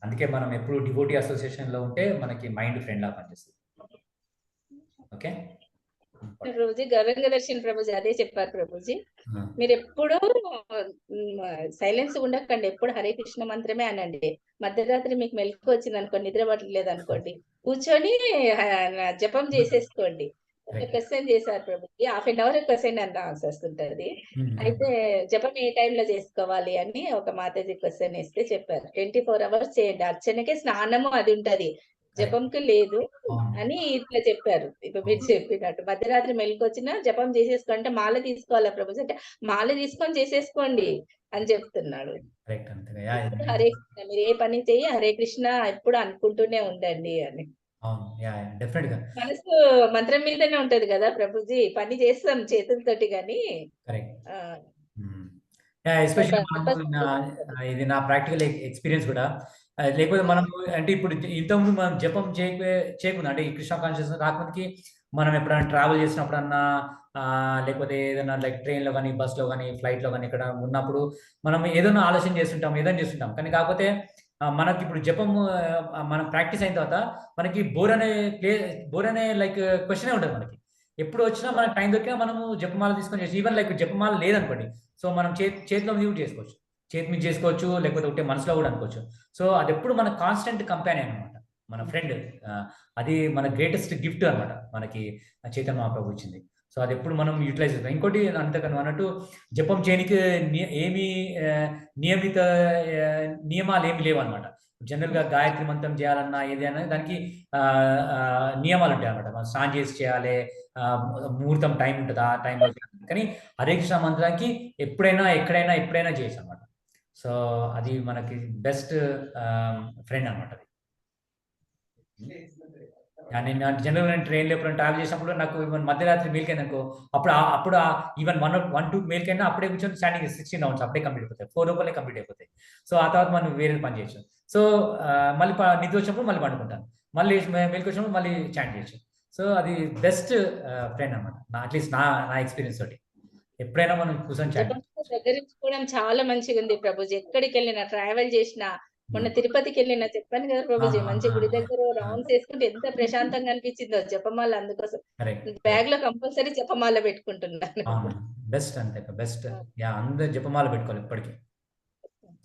అందుకే మనం ఎప్పుడు డివోటీ అసోసియేషన్ లో ఉంటే మనకి మైండ్ ఫ్రెండ్ లాగా పనిచేస్తుంది. ఓకే ప్రభుజీ, గౌరంగ దర్శన్ ప్రభుజీ అదే చెప్పారు ప్రభుజీ. మీరు ఎప్పుడు సైలెన్స్ ఉండకండి, ఎప్పుడు హరే కృష్ణ మంత్రమే అనండి. మధ్యరాత్రి మీకు మెలకు వచ్చింది అనుకోండి, నిద్ర పట్టలేదు అనుకోండి, కూర్చొని జపం చేసేసుకోండి. క్వశ్చన్ చేశారు ప్రభుజీ, ½ క్వశ్చన్ అని ఆన్సర్స్ ఉంటుంది. అయితే జపం ఏ టైంలో చేసుకోవాలి అని ఒక మాతాజీ క్వశ్చన్ ఇస్తే చెప్పారు, 24 hours చేయండి. అర్చనకే స్నానము అది ఉంటది, జపంకి లేదు అని ఇట్లా చెప్పారు. ఇప్పుడు మీరు చెప్పినట్టు మధ్యరాత్రి మెలకొచ్చినా జపం చేసేసుకోండి. మాల తీసుకోవాలా ప్రభుజీ అంటే, మాల తీసుకొని చేసేసుకోండి అని చెప్తున్నాడు. హరే కృష్ణ, మీరు ఏ పని చెయ్యి హరే కృష్ణ ఎప్పుడు అనుకుంటూనే ఉండండి అని. మనసు మంత్రం మీదనే ఉంటది కదా ప్రభుజీ, పని చేస్తాం చేతులతోటి గాని. ఇది నా ప్రాక్టికల్ ఎక్స్పీరియన్స్ కూడా. లేకపోతే మనం అంటే ఇప్పుడు ఇంతకుముందు మనం జపం చేయకుండా, అంటే ఈ కృష్ణ కాన్షియస్నెస్ రాకముందుకి మనం ఎప్పుడైనా ట్రావెల్ చేసినప్పుడన్నా, లేకపోతే ఏదైనా లైక్ ట్రైన్లో కానీ, బస్లో కానీ, ఫ్లైట్లో కానీ ఇక్కడ ఉన్నప్పుడు మనం ఏదైనా ఆలోచన చేస్తుంటాం, ఏదైనా చేస్తుంటాం. కానీ కాకపోతే మనకి ఇప్పుడు జపం మనం ప్రాక్టీస్ అయిన తర్వాత మనకి బోర్ అనే లైక్ క్వశ్చనే ఉంటుంది మనకి. ఎప్పుడు వచ్చినా మనకి టైం దొరికినా మనము జపమాల తీసుకొని చేసి, ఈవెన్ లైక్ జపమాల లేదనుకోండి, సో మనం చేతిలో మీద కూడా చేసుకోవచ్చు, చేతి మీద చేసుకోవచ్చు, లేకపోతే ఒకటే మనసులో కూడా అనుకోవచ్చు. సో అది ఎప్పుడు మన కాన్స్టెంట్ కంపానియన్ అనమాట, మన ఫ్రెండ్. అది మన గ్రేటెస్ట్ గిఫ్ట్ అనమాట మనకి చైతన్య మహాప్రభు ఇచ్చింది. సో అది ఎప్పుడు మనం యూటిలైజ్ చేస్తాం. ఇంకోటి అంతకన్నా అన్నట్టు జపం చేయడానికి ఏమీ నియమిత నియమాలు ఏమి లేవు అనమాట. జనరల్గా గాయత్రి మంత్రం చేయాలన్నా ఏదైనా దానికి నియమాలు ఉంటాయి అనమాట. మనం స్నానం చేసి చేయాలి, ముహూర్తం టైం ఉంటుంది, ఆ టైంలో చేయాలి. కానీ హరే కృష్ణ మంత్రానికి ఎప్పుడైనా ఎక్కడైనా ఎప్పుడైనా చేయొచ్చు అనమాట. సో అది మనకి బెస్ట్ ఫ్రెండ్ అనమాట. అది నేను జనరల్ ట్రైన్లో ఎప్పుడైనా ట్రావెల్ చేసినప్పుడు నాకు మధ్యరాత్రి మేల్కైంది అనుకో, అప్పుడు ఈవెన్ 1-2 మేల్కైనా అప్పుడే కూర్చొని స్టాండింగ్ 16 rounds అప్పుడే కంప్లీట్ అయిపోతాయి, 4 లోపలే కంప్లీట్ అయిపోతాయి. సో ఆ తర్వాత మనం వేరే పని చేయొచ్చు. సో మళ్ళీ నిద్ర వచ్చినప్పుడు మళ్ళీ పండుకుంటాను, మళ్ళీ మేల్కి వచ్చినప్పుడు మళ్ళీ చాట్ చేయొచ్చు. సో అది బెస్ట్ ఫ్రెండ్ అనమాట, అట్లీస్ట్ నా ఎక్స్పీరియన్స్ తోటి. ఎప్పుడైనా మనం కూర్చొని చాట్ దగ్గరించుకోవడం చాలా మంచిగా ఉంది ప్రభుజీ. ఎక్కడికి వెళ్ళినా ట్రావెల్ చేసినా, మొన్న తిరుపతికి వెళ్ళినా చెప్పాను కదా ప్రభుజీ, మంచి గుడి దగ్గర రౌండ్స్ వేసుకుంటే ఎంత ప్రశాంతంగా అనిపించిందో జపమాల. అందుకోసం బ్యాగ్ లో కంపల్సరీ జపమాల పెట్టుకుంటున్నాను. బెస్ట్ అంటే బెస్ట్, అందరు జపమాల పెట్టుకోవాలి ఎప్పటికీ.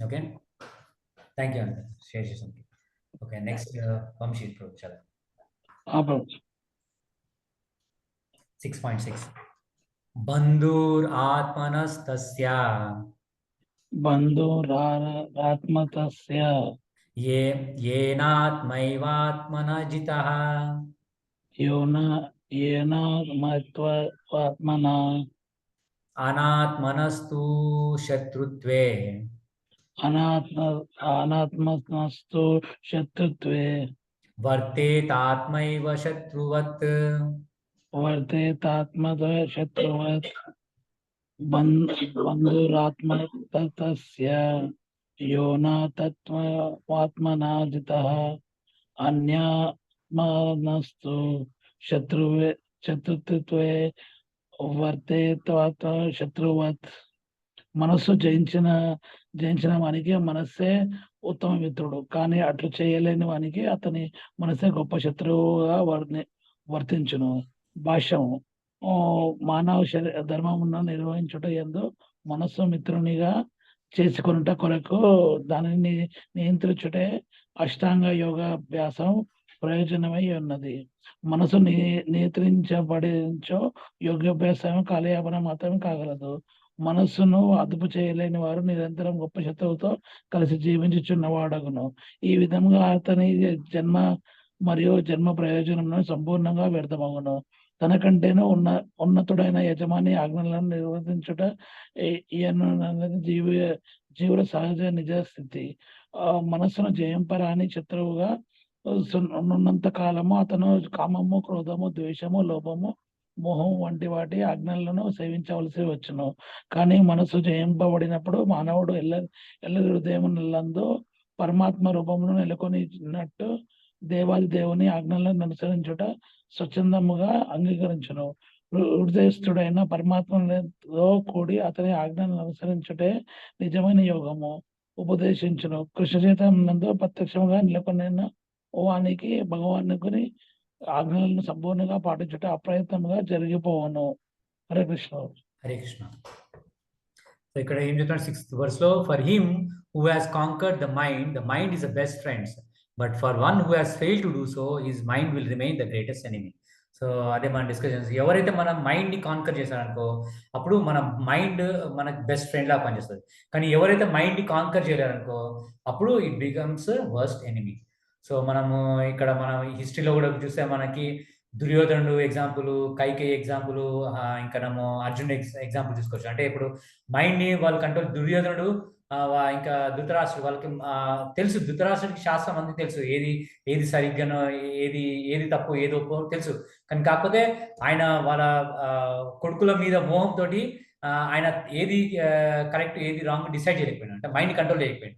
ఓకే, థ్యాంక్ యూ అండి షేర్ చేసాను. ఓకే, నెక్స్ట్ వంశీ ప్రభు చదువు. 6.6 బంధుర్ ఆత్మనస్తస్య బంధురాత్మతస్య येनात्मैवात्मन जितः येनात्मत्वात्मना अनात्मनस्तु शत्रुत्वे अनात्मनस्तु शत्रुत्वे वर्तेतात्मैव शत्रुवत् शत्रुवत् బంధురాత్మతస్య यो न तत्त्वात्मना जितः अन्यात्मनस्तु శత్రుత్వే వర్తేత్వాత శత్రువత్. మనస్సు జయించిన వానికి మనస్సే ఉత్తమ మిత్రుడు, కానీ అట్లు చేయలేని వానికి అతని మనసే గొప్ప శత్రువుగా వర్తించును. భాష్యము. మానవ ధర్మమును నిర్వహించుట యందు మనస్సు మిత్రునిగా చేసుకొనుట కొరకు దానిని నియంత్రించుటే అష్టాంగ యోగాభ్యాసం ప్రయోజనమై ఉన్నది. మనసు నియంత్రించబడించో యోగాభ్యాసం కాలయాపన మాత్రమే కాగలదు. మనస్సును అదుపు చేయలేని వారు నిరంతరం గొప్ప శత్రువుతో కలిసి జీవించుచున్నవాడగును. ఈ విధంగా అతని జన్మ మరియు జన్మ ప్రయోజనం సంపూర్ణంగా వ్యర్థమగును. తనకంటేనూ ఉన్నతుడైన యజమాని ఆజ్ఞలను నిర్వర్తించుట జీవుల సహజ నిజ స్థితి. మనస్సును జయింపరాని శత్రువుగా ఉన్నంత కాలము అతను కామము, క్రోధము, ద్వేషము, లోభము, మోహం వంటి వాటి ఆజ్ఞలను సేవించవలసి వచ్చును. కానీ మనసు జయింపబడినప్పుడు మానవుడు ఎల్ల హృదయములందు పరమాత్మ రూపమును నెలకొనినట్టు దేవాది దేవుని ఆజ్ఞలను అనుసరించుట స్వచ్ఛందముగా అంగీకరించును. హృదయస్థుడైన పరమాత్మతో కూడి అతని ఆజ్ఞలను అనుసరించుటే నిజమైన యోగము ఉపదేశించును. కృష్ణ చైతన్యమునందు ప్రత్యక్షముగా నెలకొనిన వానికి భగవానుని ఆజ్ఞలను సంపూర్ణంగా పాటించుట అప్రయత్నంగా జరిగిపోవను. హరే కృష్ణ. హరే కృష్ణ. సో ఇక్కడ ఏం చెప్తున్నాడు 6th verse లో, for him who has conquered the mind is the best friends, but for one who has failed to do so his mind will remain the greatest enemy. So అదే మన discussions. ఎవరైతే మన మైండ్ని conquer చేశారనుకో అప్పుడు మన mind మనకు best friend లాగా పనిచేస్తుంది. కానీ ఎవరైతే మైండ్ని కాన్కర్ చేయలేరనుకో అప్పుడు it becomes worst enemy. So మనము ఇక్కడ మనం హిస్టరీలో కూడా చూస్తే మనకి దుర్యోధనుడు ఎగ్జాంపుల్, కైకేయి ఎగ్జాంపుల్, ఇంకా మనము అర్జున్ ఎగ్జాంపుల్ చూసుకోవచ్చు. అంటే ఇప్పుడు మైండ్ని వాళ్ళు కంట్రోల్, దుర్యోధనుడు ఇంకా ధృతరాష్ట్రుడు వాళ్ళకి తెలుసు, ధృతరాష్ట్రుడికి శాస్త్రం అంతా తెలుసు, ఏది సరిగ్గానో ఏది తప్పు ఏది ఒప్పో తెలుసు. కానీ కాకపోతే ఆయన వాళ్ళ కొడుకుల మీద మోహంతో ఆయన ఏది కరెక్ట్ ఏది రాంగ్ డిసైడ్ చేయలేకపోయినా, అంటే మైండ్ కంట్రోల్ చేయలేకపోయినా.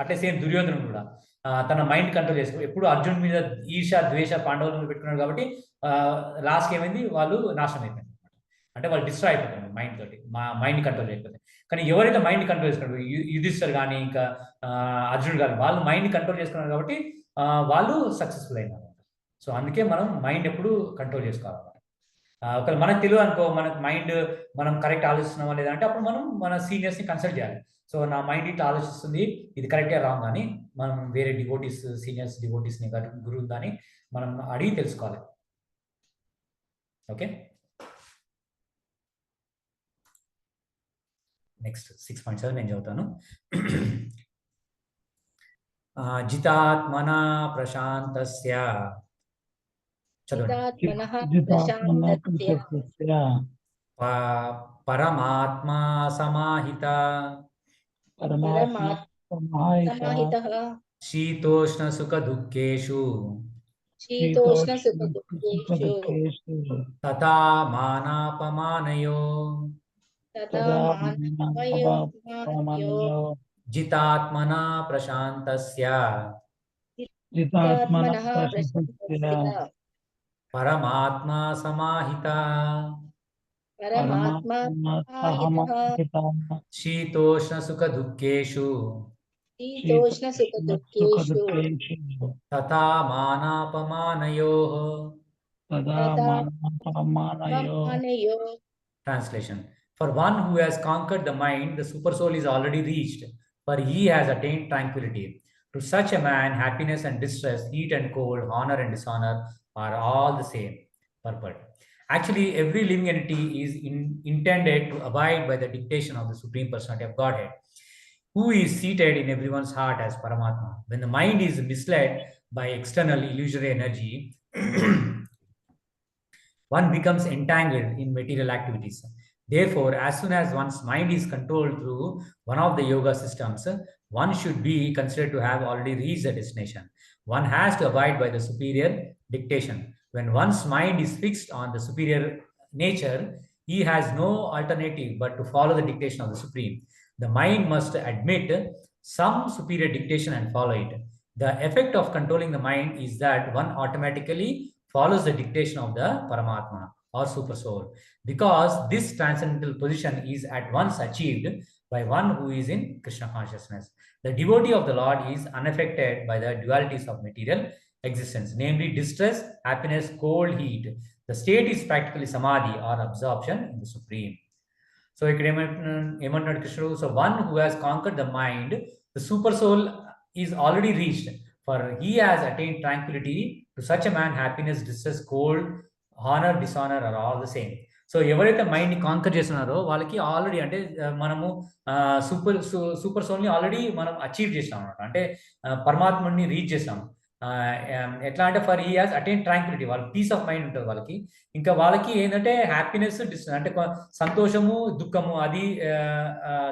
అట్లే సేమ్ దుర్యోధనుడు కూడా తన మైండ్ కంట్రోల్ చేసుకో, ఎప్పుడు అర్జున్ మీద ఈర్ష ద్వేష పాండవుల మీద పెట్టుకున్నారు కాబట్టి లాస్ట్కి ఏమైంది, వాళ్ళు నాశనం అయిపోయింది. అంటే వాళ్ళు డిస్ట్రాయ్ అయిపోతారు మైండ్ తోటి, మైండ్ కంట్రోల్ చేయకపోతే. కానీ ఎవరైతే మైండ్ కంట్రోల్ చేసుకున్నారు, యుధిష్ఠిర్ కానీ ఇంకా అర్జునుడు కానీ, వాళ్ళు మైండ్ కంట్రోల్ చేసుకున్నారు కాబట్టి వాళ్ళు సక్సెస్ఫుల్ అయినారు. సో అందుకే మనం మైండ్ ఎప్పుడు కంట్రోల్ చేసుకోవాలన్నమాట. ఒకవేళ మనకు తెలియదు అనుకో, మనకు మైండ్ మనం కరెక్ట్ ఆలోచిస్తున్నామా లేదా అంటే అప్పుడు మనం మన సీనియర్స్ని కన్సల్ట్ చేయాలి. సో నా మైండ్ ఇట్లా ఆలోచిస్తుంది, ఇది కరెక్టే రాంగ్ అని మనం వేరే డివోటీస్, సీనియర్స్ డివోటీస్ని గురువు దాన్ని మనం అడిగి తెలుసుకోవాలి. ఓకే, నెక్స్ట్ 6.7 నేను చదువుతాను. జితాత్మనా ప్రశాంతస్య పరమాత్మా సమాహిత శీతోష్ణ సుఖ దుఃఖేషు తథా మానాపమానయో జితాత్మనా ప్రశాంతస్య పరమాత్మా సమాహిత శీతోష్ణ సుఖ దుఃఖేషు తథా మానాపమానయోః. Translation. For one who has conquered the mind, the super soul is already reached, for he has attained tranquility. To such a man, happiness and distress, heat and cold, honor and dishonor are all the same purport. Actually, every living entity is intended to abide by the dictation of the Supreme Personality of Godhead, who is seated in everyone's heart as Paramatma. When the mind is misled by external illusory energy, one becomes entangled in material activities. Therefore, as soon as one's mind is controlled through one of the yoga systems, one should be considered to have already reached the destination. One has to abide by the superior dictation. When one's mind is fixed on the superior nature, he has no alternative but to follow the dictation of the Supreme. The mind must admit some superior dictation and follow it. The effect of controlling the mind is that one automatically follows the dictation of the Paramatma or Super Soul, because this transcendental position is at once achieved by one who is in Krishna consciousness. The devotee of the Lord is unaffected by the dualities of material existence, namely distress, happiness, cold, heat. The state is practically samadhi or absorption in the Supreme. So ఇక్కడ ఏమంటున్నాడు కృష్ణుడు, so one who has conquered the mind, the supersoul is already reached, for he has attain tranquility. To such a man happiness, distress, cold, honour, dishonour are all the same. So ఎవరైతే మైండ్ని conquer చేస్తున్నారో వాళ్ళకి already అంటే మనము super సోల్ని already మనం achieve చేసాం అనమాట. అంటే పరమాత్ముడిని రీచ్ చేసాము. ఎట్లా అంటే for he has attain tranquility, వాళ్ళకి పీస్ ఆఫ్ మైండ్ ఉంటుంది వాళ్ళకి. ఇంకా వాళ్ళకి ఏంటంటే హ్యాపీనెస్, అంటే సంతోషము, దుఃఖము అది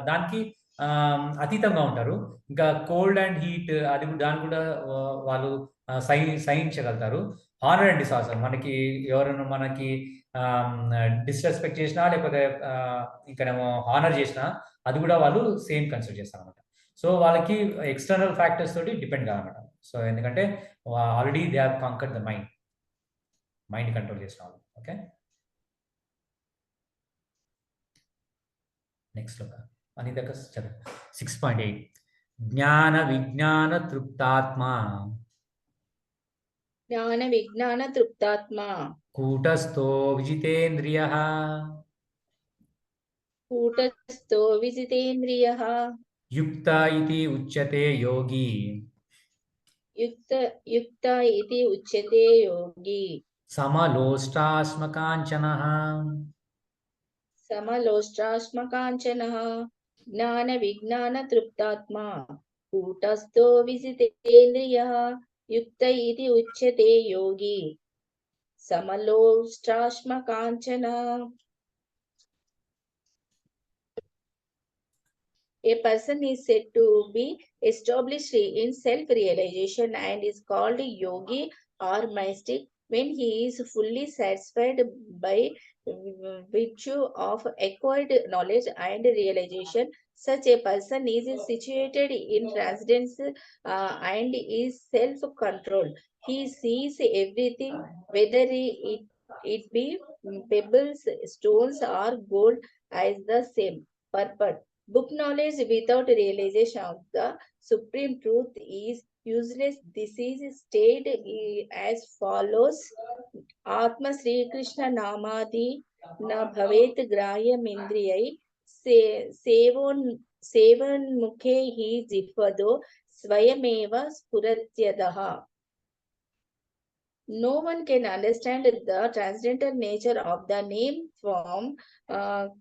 దానికి అతీతంగా ఉంటారు. ఇంకా కోల్డ్ అండ్ హీట్ అది దాన్ని కూడా వాళ్ళు సహించగలుగుతారు. హానర్ అండ్ డిసాస్టర్, మనకి ఎవరైనా మనకి డిస్రెస్పెక్ట్ చేసినా లేకపోతే ఇక్కడేమో హానర్ చేసినా అది కూడా వాళ్ళు సేమ్ కన్సిడర్ చేస్తారు అనమాట. సో వాళ్ళకి ఎక్స్టర్నల్ ఫ్యాక్టర్స్ తోటి డిపెండ్ కాదనమాట. సో ఎందుకంటే already they have conquered the mind control చేసిన వాళ్ళు. ఓకే, నెక్స్ట్ అనిత చదువు 6.8. జ్ఞాన విజ్ఞాన తృప్తాత్మ జ్ఞాన విజ్ఞాన తృప్తాత్మ కూటస్థో విజితేంద్రియ కూటస్థో విజితేంద్రియ యుక్త ఇతి ఉచ్యతే యోగి యుక్త ఇతి ఉచ్యతే యోగి సమలోష్టాస్మకాంచనః సమలోష్టాస్మకాంచనః జ్ఞాన విజ్ఞాన తృప్తాత్మా కూటస్థో విజితేంద్రియః యుక్త ఇతి ఉచ్యతే యోగి సమలోష్టాస్మకాంచనః. A person is said to be established in self-realization and is called yogi or mystic when he is fully satisfied by virtue of acquired knowledge and realization. Such a person is situated in transcendence and is self-controlled. He sees everything, whether it be pebbles, stones, or gold, as the same purpose. Book knowledge without realization of the supreme truth is useless. This is stated as follows: Atma Sri Krishna Namadi na bhavet grahyam indriyai sevan mukhe hi jifado swayameva spuratyadaha. No one can understand the transcendental nature of the name, form,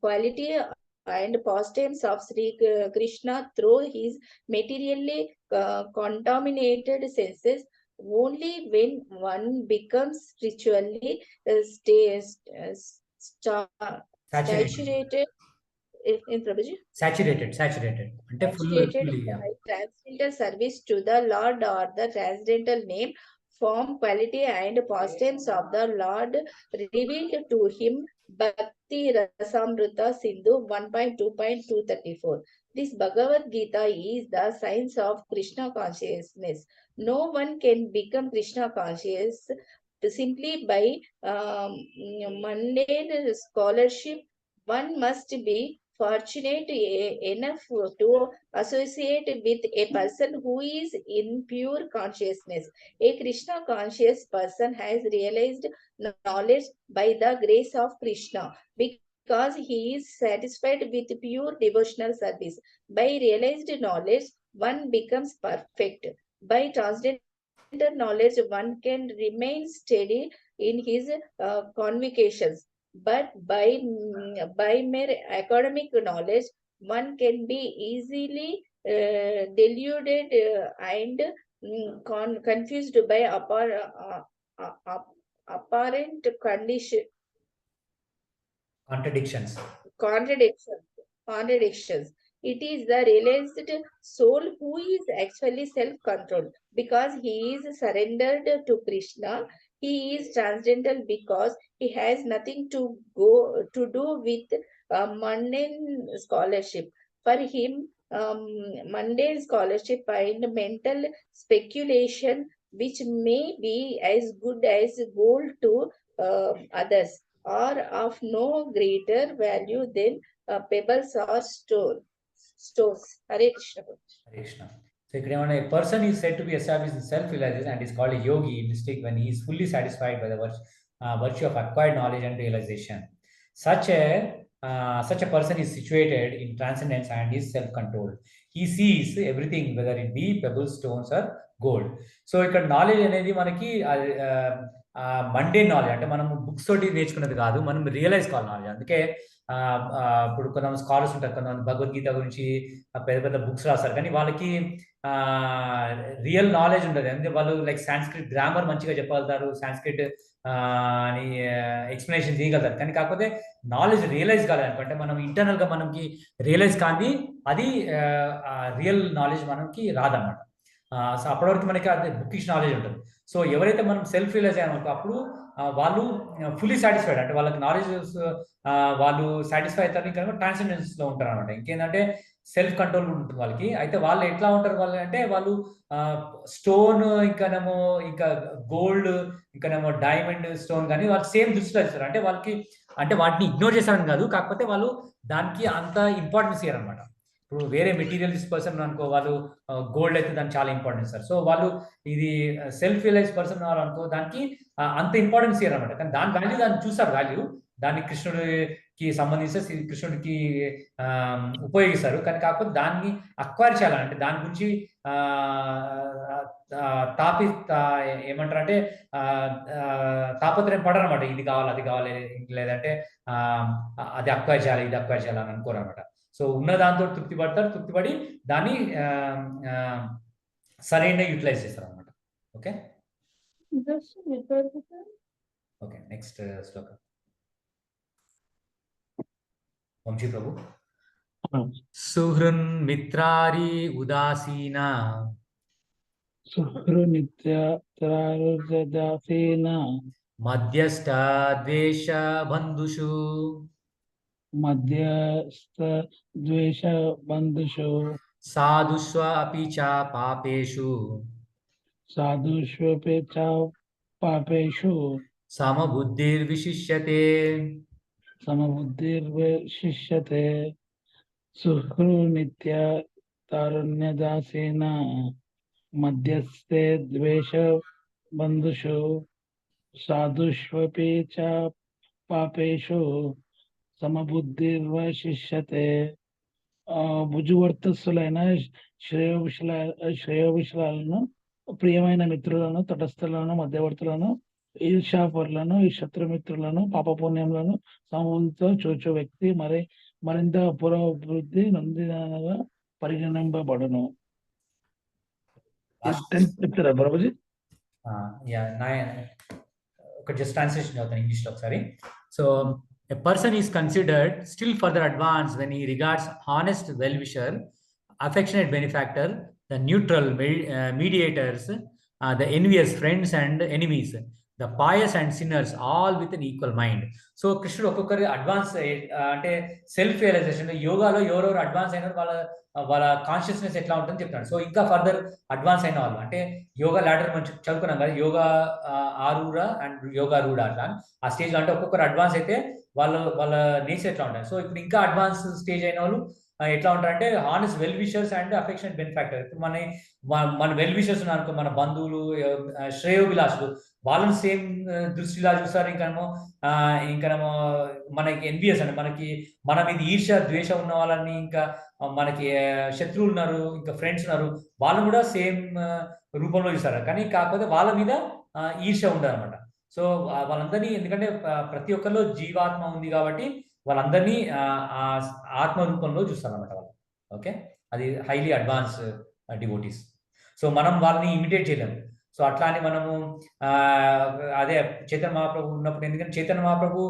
quality and pastimes of Sri Krishna through his materially contaminated senses. Only when one becomes spiritually saturated in Prabhuji? Saturated అంటే Saturated by transcendental service to the Lord or the transcendental name, form, quality and pastimes of the Lord revealed to him. Bhakti Rasamrita Sindhu 1.2.234. This Bhagavad Gita is the science of Krishna consciousness. No one can become Krishna conscious simply by mundane scholarship. One must be fortunate enough to associate with a person who is in pure consciousness. A Krishna conscious person has realized knowledge by the grace of Krishna because he is satisfied with pure devotional service. By realized knowledge, one becomes perfect. By transcendental knowledge, one can remain steady in his convictions. But by mere academic knowledge, one can be easily deluded and confused by apparent contradictions. It is the realized soul who is actually self-controlled because he is surrendered to Krishna. He is transcendental because he has nothing to do with mundane scholarship. For him, mundane scholarship find mental speculation which may be as good as gold to others, or of no greater value than pebbles or stones. Hare Krishna. Hare Krishna. So a person is said to be established in self-realization and is called a yogi in mystic when he is fully satisfied by the virtue of acquired knowledge and realization. Such a person is situated in transcendence and is self-controlled. He sees everything, whether it be pebbles, stones, or gold. So ఇక్కడ knowledge అనేది మనకి Monday knowledge, అంటే మనం books తోటి నేర్చుకున్నది కాదు, మనం realise కావాలి నాలెడ్జ్. అందుకే ఇప్పుడు కొంతమంది స్కాలర్స్ ఉంటారు, కొంతమంది భగవద్గీత గురించి పెద్ద పెద్ద బుక్స్ రాస్తారు, కానీ వాళ్ళకి రియల్ నాలెడ్జ్ ఉండదు. అంటే వాళ్ళు లైక్ సాంస్క్రిట్ గ్రామర్ మంచిగా చెప్పగలుగుతారు, సాంస్క్రిట్ అని ఎక్స్ప్లెనేషన్ చేయగలుగుతారు, కానీ కాకపోతే నాలెడ్జ్ రియలైజ్ కాలేదనుకుంటే మనం ఇంటర్నల్ గా మనకి రియలైజ్ కాంది అది రియల్ నాలెడ్జ్ మనకి రాదన్నమాట. సో అప్పటి వరకు మనకి అది బుకిష్ నాలెడ్జ్ ఉంటుంది. సో ఎవరైతే మనం సెల్ఫ్ రియలైజ్ అయ్యామనుకో అప్పుడు వాళ్ళు ఫుల్లీ సాటిస్ఫైడ్, అంటే వాళ్ళకి నాలెడ్జ్ వాళ్ళు సాటిస్ఫై అవుతారు, ఇంకా ట్రాన్సెండెన్స్ లో ఉంటారు అనమాట. ఇంకేంటంటే సెల్ఫ్ కంట్రోల్ ఉంటుంది వాళ్ళకి. అయితే వాళ్ళు ఎట్లా ఉంటారు వాళ్ళు అంటే వాళ్ళు స్టోన్ ఇంకానేమో ఇంకా గోల్డ్ ఇంకానేమో డైమండ్ స్టోన్ కానీ వాళ్ళు సేమ్ దృష్టిలో ఇస్తారు. అంటే వాళ్ళకి అంటే వాటిని ఇగ్నోర్ చేస్తారని కాదు, కాకపోతే వాళ్ళు దానికి అంత ఇంపార్టెన్స్ ఇయ్యరు అనమాట. ఇప్పుడు వేరే మెటీరియలిస్ట్ పర్సన్ అనుకో వాళ్ళు గోల్డ్ అయితే దానికి చాలా ఇంపార్టెన్స్ ఇస్తారు. సో వాళ్ళు ఇది సెల్ఫ్ రియలైజ్ పర్సన్ అనుకో దానికి అంత ఇంపార్టెన్స్ ఇయ్యరు అనమాట. కానీ దాని వాల్యూ దాన్ని చూస్తారు, వాల్యూ దాన్ని కృష్ణుడికి సంబంధించి కృష్ణుడికి ఉపయోగిస్తారు, కానీ కాకపోతే దాన్ని అక్వైర్ చేయాలంటే దాని గురించి ఏమంటారు అంటే తాపత్రయం పడరనమాట. ఇది కావాలి అది కావాలి, లేదంటే అది అక్వైర్ చేయాలి ఇది అక్వైర్ చేయాలని అనుకోరు అనమాట. సో ఉన్న దాంతో తృప్తి పడతారు, తృప్తిపడి దాన్ని సరైన యూటిలైజ్ చేస్తారు అనమాట. ఓకే ఓకే నెక్స్ట్ శ్లోకం వంశీ ప్రభు. సుహృన్ మిత్రారి ఉదాసీన సుహృనిత్యాసీన మధ్యస్థ ద్వేష బంధుషు మధ్యస్థ ద్వేష బంధుషు సాధుష్వ అపి చ పాపేషు సాధుష్వపి చ పాపేషు సమబుద్ధిర్విశిష్యతే సమబుద్ధిర్విశిష్యతే. సుహృనిత్య తారుణ్యదాసీన మధ్యస్థే ద్వేష బంధుషు సాధుష్వపి చ పాపేషు సమబుద్ధిర్వశిష్యతే. భుజువర్తస్సులైన శ్రేయోభిషులను ప్రియమైన మిత్రులను తటస్థులను మధ్యవర్తులను ఈర్షాపరులను ఈ శత్రుమిత్రులను పాపపుణ్యములను సమబుద్ధితో చూచు వ్యక్తి మరింత పురోభివృద్ధి నొందినగా పరిగణింపబడును. చెప్తారా ప్రభుజీ? జస్ట్ ట్రాన్స్లేషన్ అవుతాను ఇంగ్లీష్లో ఒకసారి. So a person is considered still further advanced when he regards honest well-wisher, affectionate benefactor, the neutral mediators, the envious friends and enemies, the pious and sinners, all with an equal mind. So కృష్ణుడు ఒక్కొక్కరి advance అంటే self realisation యోగాలో ఎవరెవరు advance అయినారు వాళ్ళ consciousness ఎట్లా ఉంటుందని చెప్తాడు. సో ఇంకా ఫర్దర్ అడ్వాన్స్ అయిన వాళ్ళు అంటే యోగా ల్యాడర్ మంచి చదువుకున్నాం కదా, యోగా ఆరూఢ అండ్ యోగా రూఢ అట్లా ఆ స్టేజ్ అంటే ఒక్కొక్కరు అడ్వాన్స్ అయితే వాళ్ళ నేచర్ ఎట్లా ఉంటాయి. సో ఇప్పుడు ఇంకా అడ్వాన్స్ స్టేజ్ అయిన వాళ్ళు ఎట్లా ఉంటారంటే honest well wishers and affectionate benefactor. ఇప్పుడు మన వెల్ విషర్స్ ఉన్నారనుకో, మన బంధువులు శ్రేయోభిలాషులు, వాళ్ళని సేమ్ దృష్టిలా చూస్తారు. ఇంకానేమో మనకి ఎన్వియస్ అంటే మన మీద ఈర్ష ద్వేషం ఉన్న వాళ్ళని, ఇంకా మనకి శత్రువులు ఉన్నారు, ఇంకా ఫ్రెండ్స్ ఉన్నారు, వాళ్ళని కూడా సేమ్ రూపంలో చూస్తారు. కానీ కాకపోతే వాళ్ళ మీద ఈర్ష ఉండదు అనమాట. సో వాళ్ళందరినీ, ఎందుకంటే ప్రతి ఒక్కరిలో జీవాత్మ ఉంది కాబట్టి వాళ్ళందరినీ ఆత్మ రూపంలో చూస్తారు అనమాట వాళ్ళు. ఓకే, అది హైలీ అడ్వాన్స్ డివోటీస్. సో మనం వాళ్ళని ఇమిటేట్ చేయలేము. సో అట్లా అని మనము అదే చైతన్య మహాప్రభు ఉన్నప్పుడు, ఎందుకంటే చైతన్య మహాప్రభు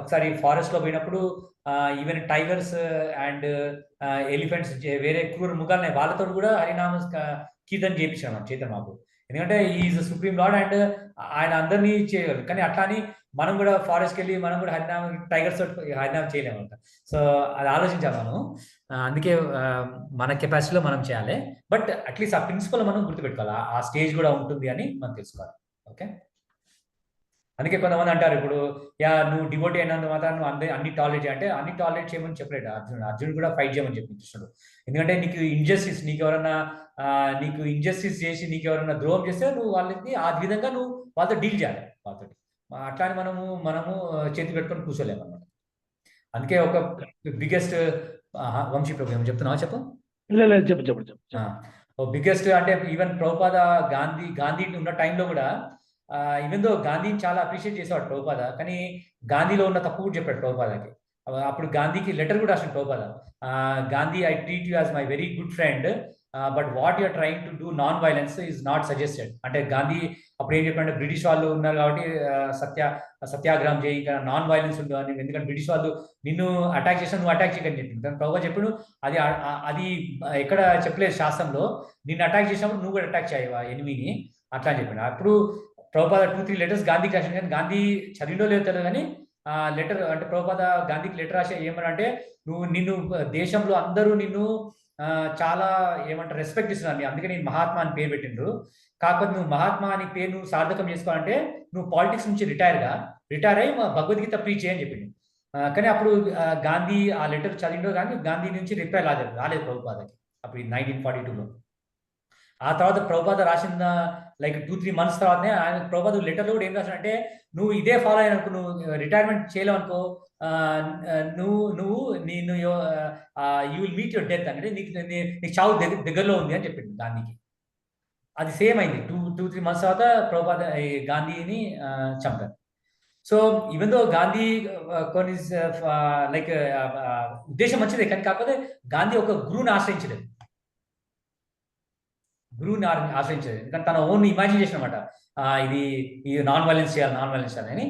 ఒకసారి ఫారెస్ట్ లో పోయినప్పుడు ఈవెన్ టైగర్స్ అండ్ ఎలిఫెంట్స్ వేరే క్రూర మృగాలు వాళ్ళతో కూడా హరినామ కీర్తన చేయించాడు చైతన్య మహాప్రభు. ఎందుకంటే ఈజ్ సుప్రీం లార్డ్ అండ్ ఆయన అందరినీ చేయగలరు. కానీ అట్లా అని మనం కూడా ఫారెస్ట్కి వెళ్ళి మనం కూడా హరినామ టైగర్స్ హరినామ చేయలేము. సో అది ఆలోచించాలి మనం. అందుకే మన కెపాసిటీలో మనం చేయాలి. బట్ అట్లీస్ట్ ఆ ప్రిన్సిపల్ మనం గుర్తుపెట్టుకోవాలి. ఆ స్టేజ్ కూడా ఉంటుంది అని మనం తెలుసుకోవాలి. ఓకే, అందుకే కొంతమంది అంటారు ఇప్పుడు నువ్వు డివోటీ అయినంత మాత్రం నువ్వు అన్ని టాలరేట్ చేయాలంటే అన్ని టాలరేట్ చేయమని చెప్పలేడు అర్జునుడు కూడా ఫైట్ చేయమని చెప్పి కృష్ణుడు. ఎందుకంటే నీకు ఇంజస్టిస్, నీకు ఇంజస్టిస్ చేసి నీకు ఎవరైనా ద్రోహం చేస్తే నువ్వు వాళ్ళకి ఆ విధంగా నువ్వు వాళ్ళతో డీల్ చేయాలి. వాళ్ళతో అట్లా అని మనము చేతి పెట్టుకొని కూర్చోలేము అనమాట. అందుకే ఒక బిగ్గెస్ట్ వంశీ ప్రభు ఏమో చెప్తున్నావా చెప్పు. బిగ్గెస్ట్ అంటే ఈవెన్ ప్రభుపాద గాంధీ ఉన్న టైంలో కూడా ఈవెన్ దో గాంధీని చాలా అప్రిషియేట్ చేసేవాడు ప్రభుపాద, కానీ గాంధీలో ఉన్న తప్పు కూడా చెప్పాడు ప్రభుపాదకి. అప్పుడు గాంధీకి లెటర్ కూడా రాసిన Prabhupada, Gandhi I treat you as my very good friend but what you are trying to do non violence is not suggested. అంటే గాంధీ అప్పుడు ఏం చెప్పాడంటే బ్రిటిష్ వాళ్ళు ఉన్నారు కాబట్టి సత్యాగ్రహం చేయి, ఇంకా నాన్ వైలెన్స్ ఉండు అని. ఎందుకంటే బ్రిటిష్ వాళ్ళు నిన్ను అటాక్ చేసినా నువ్వు అటాక్ చేయకని చెప్పింది. కానీ ప్రభుపాద చెప్పాడు అది ఎక్కడ చెప్పలేదు శాస్త్రంలో, నిన్ను అటాక్ చేసినప్పుడు నువ్వు కూడా అటాక్ చేయవా ఎనిమిని అట్లా అని చెప్పాడు. అప్పుడు ప్రభుపాద 2-3 లెటర్స్ గాంధీకి రాశాను, కానీ గాంధీ చదివిలో లేదు తెలియదు. కానీ లెటర్ అంటే ప్రభుపాద గాంధీకి లెటర్ రాసే ఏమనంటే నిన్ను దేశంలో అందరూ నిన్ను చాలా ఏమంటారు రెస్పెక్ట్ ఇస్తున్నారు, అందుకే నేను మహాత్మా అని పేరు పెట్టిండ్రు. కాకపోతే నువ్వు మహాత్మా అని పేరు నువ్వు సార్థకం చేసుకోవాలంటే నువ్వు పాలిటిక్స్ నుంచి రిటైర్ అయ్యి భగవద్గీత ప్రీచ్ చేయని చెప్పింది. కానీ అప్పుడు గాంధీ ఆ లెటర్ చదివిండో కానీ గాంధీ నుంచి రిప్లై రాలేదు ప్రభుపాదకి అప్పుడు 1942లో. ఆ తర్వాత ప్రభుపాద రాసిన లైక్ 2-3 మంత్స్ తర్వాతనే ఆయన ప్రభుపాద లెటర్లో కూడా ఏం రాశాడంటే నువ్వు ఇదే ఫాలో అయిననుకో, నువ్వు రిటైర్మెంట్ చేయలేవు అనుకో, నేను you will meet your death అంటే నీకు చావు దగ్గరలో ఉంది అని చెప్పింది గాంధీకి. అది సేమ్ అయింది. 2-3 మంత్స్ తర్వాత ప్రభుపాద గాంధీని చంపారు. సో ఈవెన్ దో గాంధీ కొన్ని లైక్ ఉద్దేశం మంచిదే, కానీ కాకపోతే గాంధీ ఒక గురువుని ఆశ్రయించలేదు. ఎందుకంటే తన ఓన్ ఇమాజినేషన్ అనమాట, ఇది నాన్ వైలెన్స్ చేయాలని.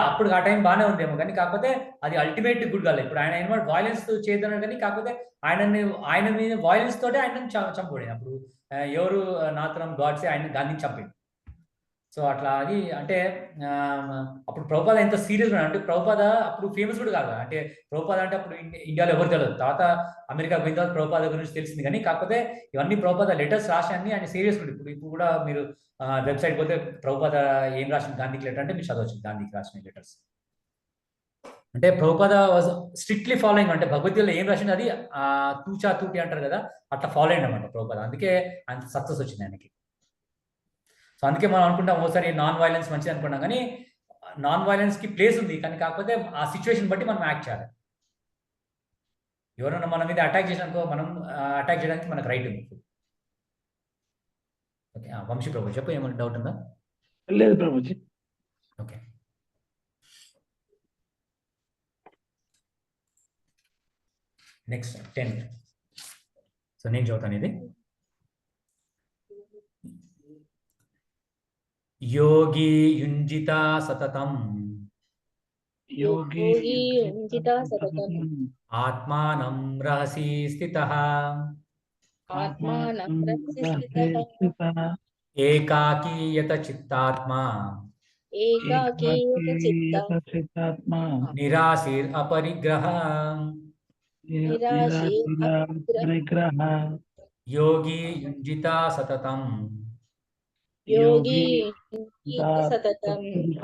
అప్పుడు ఆ టైం బాగానే ఉందేమో, కానీ కాకపోతే అది అల్టిమేట్ గుడ్ కాలేదు. ఇప్పుడు ఆయన ఏమో వైలెన్స్ చేద్దాం, కానీ కాకపోతే ఆయన మీద వైలెన్స్ తోటే ఆయన చంపబడింది. అప్పుడు ఎవరు నాతరం గాడ్సే ఆయన గాంధీని చంపింది. సో అట్లా అది అంటే అప్పుడు ప్రభుపాద ఎంత సీరియస్ అంటే ప్రభుపాద అప్పుడు ఫేమస్ కూడా కాదు. అంటే ప్రభుపాద అంటే అప్పుడు ఇండియాలో ఎవరు తెలియదు. తర్వాత అమెరికా పోయిన తర్వాత ప్రభుపాద గురించి తెలిసింది, కానీ కాకపోతే ఇవన్నీ ప్రభుపాద లెటర్స్ రాసి ఆయన సీరియస్ కూడా. ఇప్పుడు కూడా మీరు వెబ్సైట్ పోతే ప్రభుపాద ఏం రాసిన గాంధీకి లెటర్ అంటే మీరు చదవచ్చు గాంధీకి రాసిన లెటర్స్. అంటే ప్రభుపాద వాజ్ స్ట్రిక్ట్లీ ఫాలోయింగ్, అంటే భగవద్గీతలో ఏం రాసింది అది తూచా తూటి అంటారు కదా, అట్లా ఫాలో అయ్యింది అనమాట ప్రభుపాద. అందుకే ఆయన సక్సెస్ వచ్చింది ఆయనకి. సో అందుకే మనం అనుకుంటాం ఓసారి నాన్ వైలెన్స్ మంచిది అనుకున్నాం, కానీ నాన్ వైలెన్స్ కి ప్లేస్ ఉంది, కానీ కాకపోతే ఆ సిచ్యువేషన్ బట్టి మనం యాక్ట్ చేయాలి. ఎవరైనా మన మీద అటాక్ చేసినాకో మనం అటాక్ చేయడానికి మనకు రైట్ ఉంది. ఓకే, వంశీ ప్రభు చెప్పు, ఏమైనా డౌట్ ఉందా? లేదు Prabhuji. Okay, next 10th. So నేను చదువుతాను ఇది. యోగి యుంజిత సతతం ఆత్మానం రహసి స్థితః ఏకాకీయత చిత్తాత్మా నిరాశీర్ అపరిగ్రహ యోగి యుంజిత సతతం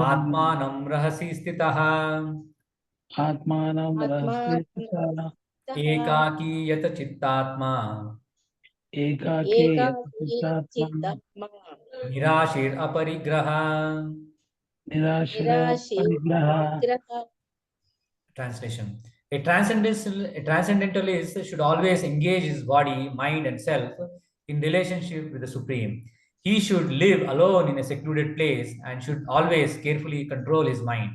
ఆత్మానం రహసి స్థితః ఏకాకీయత చిత్తాత్మా నిరాశీర్ అపరిగ్రహ. Translation. A transcendentalist should always engage his body, mind, and self in relationship with the Supreme. He should live alone in a secluded place and should always carefully control his mind.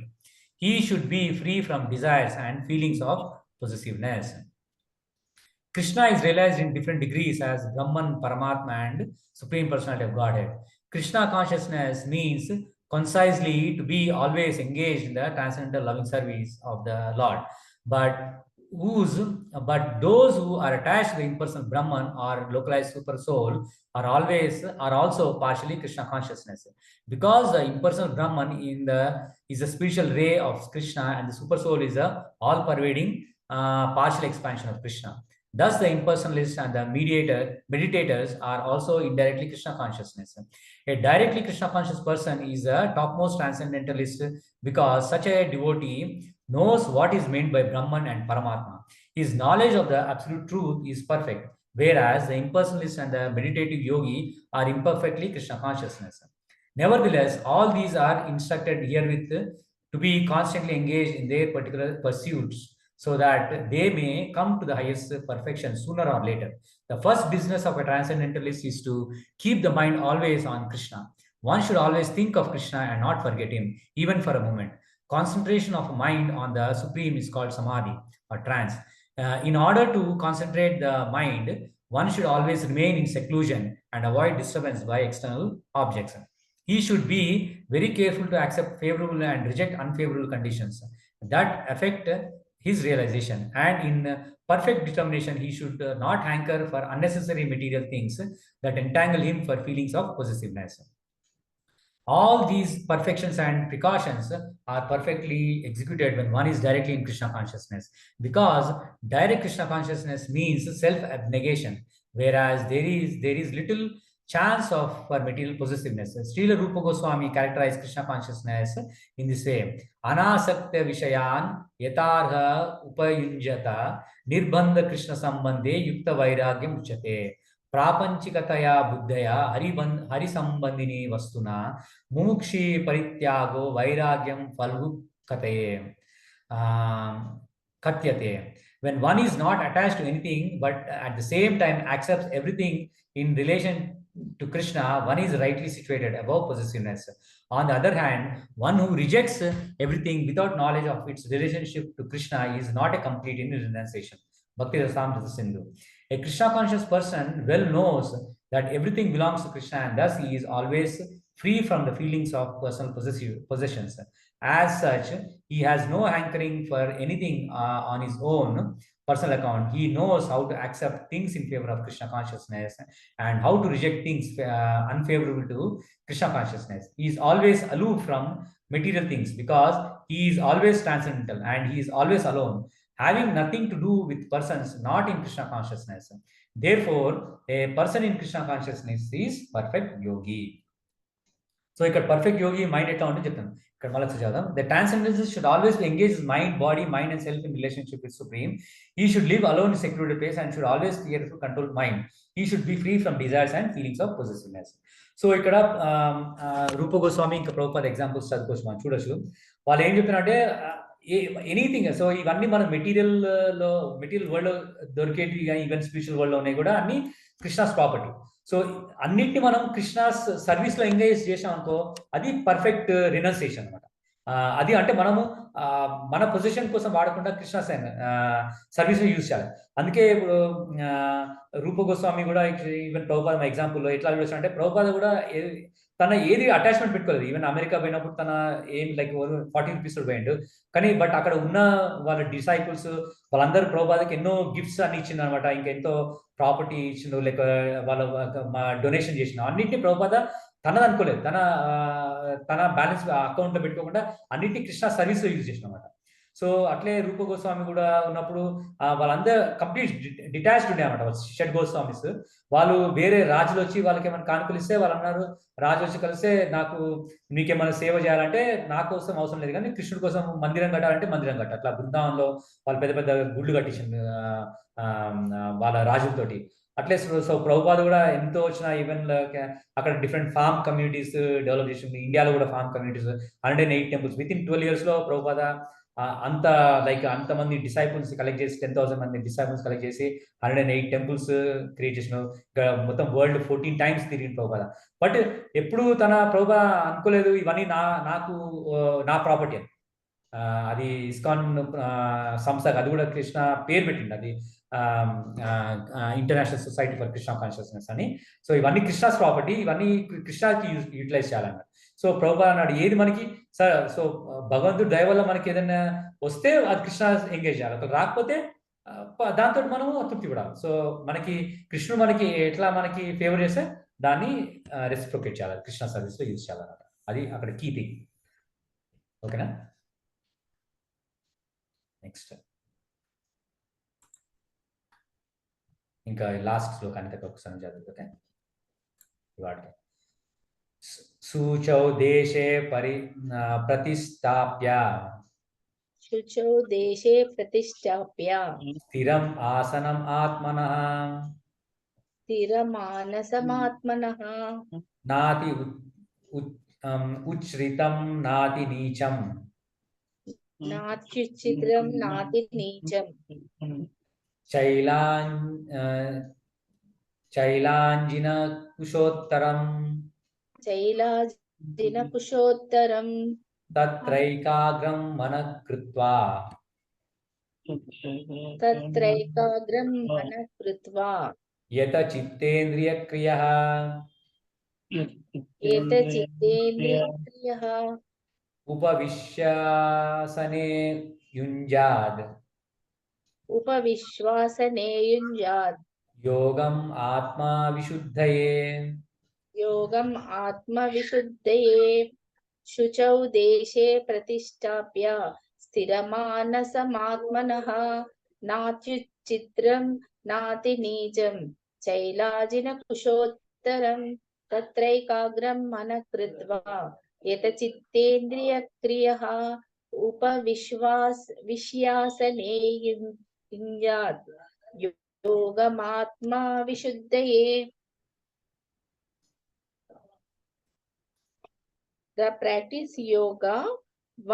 He should be free from desires and feelings of possessiveness. Krishna is realized in different degrees as Brahman, Paramatma, and Supreme Personality of Godhead. Krishna consciousness means concisely to be always engaged in the transcendental loving service of the Lord. But but those who are attached to the impersonal Brahman or localized super soul are also partially Krishna consciousness, because the impersonal Brahman is a spiritual ray of Krishna, and the super soul is a all pervading partial expansion of Krishna. Thus, the impersonalists and the meditators are also indirectly Krishna consciousness. A directly Krishna conscious person is a topmost transcendentalist, because such a devotee knows what is meant by Brahman and Paramatma. His knowledge of the absolute truth is perfect, whereas the impersonalist and the meditative yogi are imperfectly Krishna consciousness. Nevertheless, all these are instructed herewith to be constantly engaged in their particular pursuits, so that they may come to the highest perfection sooner or later. The first business of a transcendentalist is to keep the mind always on Krishna. One should always think of Krishna and not forget him, even for a moment. Concentration of mind on the Supreme is called samadhi or trance. In order to concentrate the mind, one should always remain in seclusion and avoid disturbance by external objects. He should be very careful to accept favorable and reject unfavorable conditions that affect his realization. And in perfect determination, he should not hanker for unnecessary material things that entangle him for feelings of possessiveness. All these perfections and precautions are perfectly executed when one is directly in Krishna consciousness, because direct Krishna consciousness means self-abnegation, whereas there is little chance of for material possessiveness. Srila Rupa Goswami characterized Krishna consciousness in this way: Anasakta Vishayan Yatarha Upayunjata Nirbandha Krishna Sambandhe Yukta Vairagyam Uchate. ప్రాపంచికతయా బుద్ధయా హరిసంబంధిని వస్తున ముముక్షి పరిత్యాగో వైరాగ్యం Phalgu కతయే katyate. When one is not attached to anything but at the same time accepts everything in relation to Krishna, one is rightly situated above possessiveness. On the other hand, one who rejects everything without knowledge of its relationship to Krishna is not a complete renunciation. Bhakti Rasamrita Sindhu. A Krishna conscious person well knows that everything belongs to Krishna, and thus he is always free from the feelings of personal possessions. As such, he has no hankering for anything on his own personal account. He knows how to accept things in favor of Krishna consciousness and how to reject things unfavorable to Krishna consciousness. He is always aloof from material things because he is always transcendental and he is always alone, having nothing to do with persons not in Krishna consciousness. Therefore, a person in Krishna consciousness is perfect yogi. So, ఇక్కడ perfect yogi mind ఎట్లా ఉంటుంది చెప్తాను. ఇక్కడ మళ్ళీ చదువుదాం. The transcendentalist should always engage his mind, body, mind and self in relationship with Supreme. He should live alone in secluded place and should always carefully control mind. He should be free from desires and feelings of possessiveness. So ఇక్కడ రూప గోస్వామి ఇంకా Prabhupada examples చదువుకోవచ్చు, మనం చూడొచ్చు. వాళ్ళు ఏం చెప్తున్నారంటే anything, so ఇవన్నీ మన మెటీరియల్ వరల్డ్ లో దొరికేటివి కానీ ఈవెన్ స్పిరిచువల్ వరల్డ్ లో ఉన్నాయి కూడా అన్ని కృష్ణాస్ ప్రాపర్టీ. సో అన్నిటిని మనం కృష్ణాస్ సర్వీస్ లో ఎంగేజ్ చేసాం అనుకో, అది పర్ఫెక్ట్ రినౌన్సియేషన్ అనమాట. అది అంటే మనము మన పొజిషన్ కోసం వాడకుండా కృష్ణ సర్వీస్ యూజ్ చేయాలి. అందుకే ఇప్పుడు రూప గోస్వామి కూడా ఈవెన్ ప్రభుపాద ఎగ్జాంపుల్లో ఎట్లా చూస్తారంటే, ప్రభుపాద కూడా తన ఏది అటాచ్మెంట్ పెట్టుకోలేదు. ఈవెన్ అమెరికా పోయినప్పుడు తన ఏం లైక్ 40 రూపీస్ పోయిండు, కానీ బట్ అక్కడ ఉన్న వాళ్ళ డిసైపుల్స్ వాళ్ళందరూ ప్రభుపాదకి ఎన్నో గిఫ్ట్స్ అన్ని ఇచ్చిండు అనమాట. ఇంకా ఎంతో ప్రాపర్టీ ఇచ్చిండు, లైక్ వాళ్ళ డొనేషన్ చేసిన అన్నింటినీ ప్రభుపాద తనది అనుకోలేదు, తన బ్యాలెన్స్ అకౌంట్ లో పెట్టుకోకుండా అన్నింటినీ కృష్ణ సర్వీస్ లో యూజ్ చేసిన అనమాట. సో అట్లే రూప గోస్వామి కూడా ఉన్నప్పుడు వాళ్ళందరూ కంప్లీట్ డిటాచ్డ్ ఉండే అనమాట. షడ్ గోస్వామిస్ వాళ్ళు వేరే రాజులు వచ్చి వాళ్ళకి ఏమైనా కానుకలు ఇస్తే వాళ్ళు అన్నారు, రాజు వచ్చి కలిస్తే నాకు మీకేమైనా సేవ చేయాలంటే నా కోసం అవసరం లేదు, కానీ కృష్ణుడి కోసం మందిరం కట్టాలంటే మందిరం కట్ట. అట్లా బృందావనంలో వాళ్ళు పెద్ద పెద్ద గుళ్ళు కట్టించింది వాళ్ళ రాజులతోటి. అట్లే సో ప్రభుపాద కూడా ఎంతో వచ్చిన ఈవెన్ అక్కడ డిఫరెంట్ ఫార్మ్ కమ్యూనిటీస్ డెవలప్ చేసింది. ఇండియాలో కూడా farm communities 108 temples within 12 years లో ప్రభుపాద అంత లైక్ అంతమంది డిసైపుల్స్ కలెక్ట్ చేసి 10,000 మంది డిసైపుల్స్ కలెక్ట్ చేసి 108 టెంపుల్స్ క్రియేట్ చేసిన. మొత్తం వరల్డ్ 14 times తిరిగిన ప్రభుపాద. బట్ ఎప్పుడు తన ప్రభుపాద అనుకోలేదు ఇవన్నీ నాకు నా ప్రాపర్టీ అని. అది ఇస్కాన్ సంస్థ, అది కూడా కృష్ణ పేరు పెట్టింది, అది international society for Krishna consciousness అని. సో ఇవన్నీ కృష్ణాస్ ప్రాపర్టీ, ఇవన్నీ కృష్ణాకి యూటిలైజ్ చేయాలన్నారు. సో ప్రభుపాద అన్నాడు ఏది మనకి సో భగవంతుడు దయ వల్ల మనకి ఏదైనా వస్తే అది కృష్ణ ఎంగేజ్ చేయాలి, అక్కడ రాకపోతే దాంతో మనము తృప్తి పడాలి. సో మనకి కృష్ణుడు మనకి ఎట్లా మనకి ఫేవర్ చేస్తే దాన్ని రెసిప్రొకేట్ చేయాలి, కృష్ణ సర్వీస్లో యూజ్ చేయాలన్నమాట. అది అక్కడ కీ థింగ్. ఓకేనా? నెక్స్ట్ ఇంకా లాస్ట్ శ్లోకానికి ఒకసారి చదివితే వాటికి శుచౌ దేశే ప్రతిష్టాప్య శుచౌ దేశే ప్రతిష్టాప్య స్థిరం ఆసనం ఆత్మనః స్థిరమానసమాత్మనః నాతి ఉచ్ఛ్రితం నాతి నీచం నాత్యుచిత్రం నాతి నీచం చైలాంజిన కుశోత్తరం చైలాజిన కుశోత్తరం తత్రైకాగ్రం మనః కృత్వా తత్రైకాగ్రం మనః కృత్వా యత చిత్తేంద్రియ క్రియః ఏత చిత్తేంద్రియక్రియః ఉపవిశ్యాసనే యుంజాద్ ఉపవిశ్వాసనే యుంజాత్ యోగం ఆత్మా విశుద్ధయే యోగం ఆత్మవిశుద్ధయే శుచౌ దేశే ప్రతిష్టాప్య స్థిరమానసమాత్మనః నాత్యుచిత్రం నాతి నీచం చైలాజిన కుశోత్తరం తత్రైకాగ్రం మనః కృత్వా యత చిత్తేంద్రియ క్రియః విశ్యాసనే యుంజాత్ యోగమాత్మా విశుద్ధయే. The practice yoga,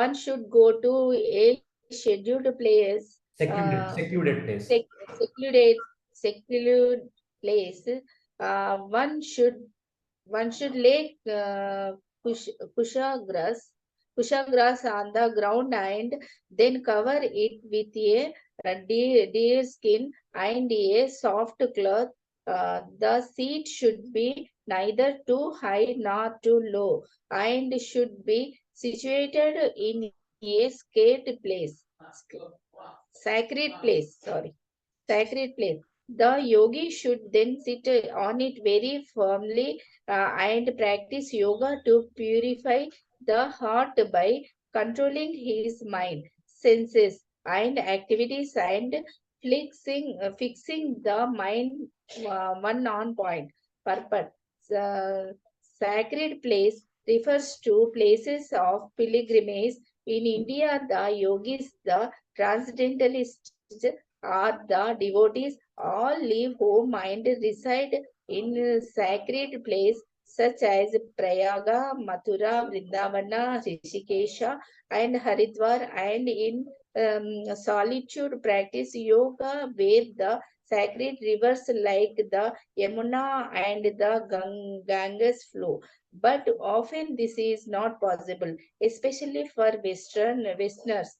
one should go to a scheduled place, secluded place. secluded place. One should lay kusha grass on the ground and then cover it with a deer skin and a soft cloth. The seat should be neither too high nor too low and should be situated in a sacred place. The yogi should then sit on it very firmly and practice yoga to purify the heart by controlling his mind, senses, and activities and fixing the mind one on point purpose. Sacred place refers to places of pilgrimage. In India, the yogis, the transcendentalists, or the devotees all live home and reside in sacred place such as Prayaga, Mathura, Vrindavana, Rishikesha, and Haridwar, and in solitude practice yoga where the sacred rivers like the Yamuna and the Ganges flow. But often this is not possible, especially for Westerners.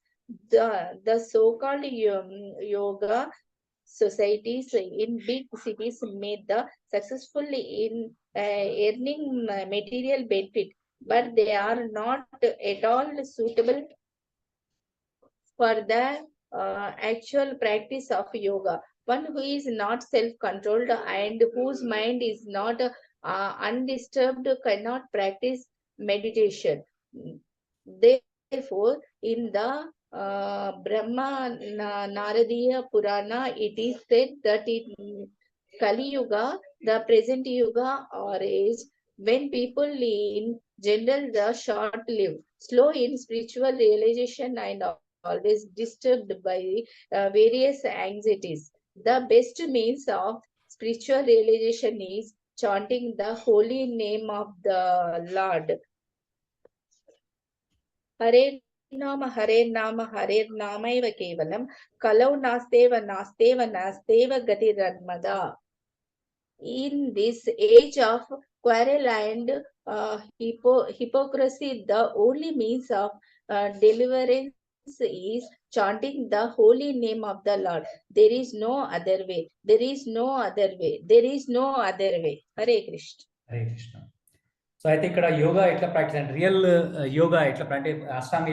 The so-called yoga societies in big cities made the successful in earning material benefit, but they are not at all suitable for the actual practice of yoga. One who is not self-controlled and whose mind is not undisturbed cannot practice meditation. Therefore, in the Brahma Naradiya Purana, it is said that in Kali Yuga, the present Yuga or age, when people in general the short-lived, slow in spiritual realization and always disturbed by various anxieties. The best means of spiritual realization is chanting the holy name of the Lord. Hare Nama Namaiva Kevalam Kalau Nasteva Gati Radmada. In this age of quarrel and hypocrisy, the only means of deliverance is chanting the holy name of the Lord. There is no other way. There is no other way. There is no other way. Hare Krishna. Hare Krishna. So అయితే ఇక్కడ యోగా ఎట్లా practice అంటే real yoga ఎట్లా అంటే అష్టాంగ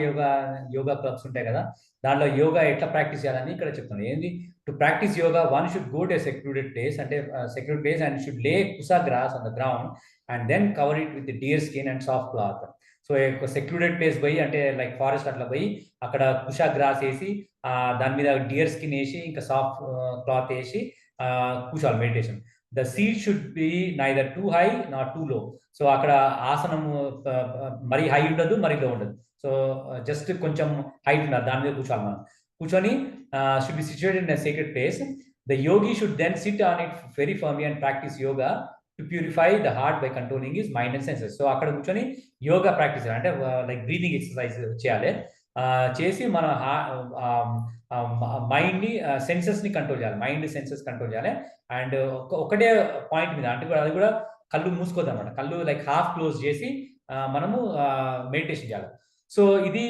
yoga clubs ఉంటాయి కదా, దానిలో యోగా ఎట్లా ప్రాక్టీస్ చేయాలని ఇక్కడ చెప్తున్నాను. ఏంది, to practise yoga one should go to secluded place, అంటే secluded place and should lay kusa grass on the ground and then cover it with deer skin and soft cloth. So secluded place పోయి అంటే like forest అట్లా పోయి అక్కడ Kusha gross వేసి దాని మీద dear skin వేసి ఇంకా సాఫ్ట్ క్లాత్ వేసి కూర్చోవాలి meditation. The seat should be neither two high not two లో. సో అక్కడ ఆసనము మరీ హై ఉండదు, మరీ లో ఉండదు. సో జస్ట్ కొంచెం హైట్ ఉండాలి, దాని మీద కూర్చోవాలి మనం. కూర్చొని should be situated in a sacred place. The yogi should then sit on it very firmly and practise yoga to purify the heart by controlling his mind and senses. So అక్కడ కూర్చొని yoga practice అంటే like breathing exercise చేయాలి. చేసి మన మైండ్ని సెన్సెస్ని control చేయాలి, mind senses control చేయాలి. అండ్ ఒకటే పాయింట్ మీద అంటే అది కూడా కళ్ళు మూసుకోద్దాం అన్నమాట, కళ్ళు లైక్ హాఫ్ క్లోజ్ చేసి మనము మెడిటేషన్ చేయాలి. సో ఇది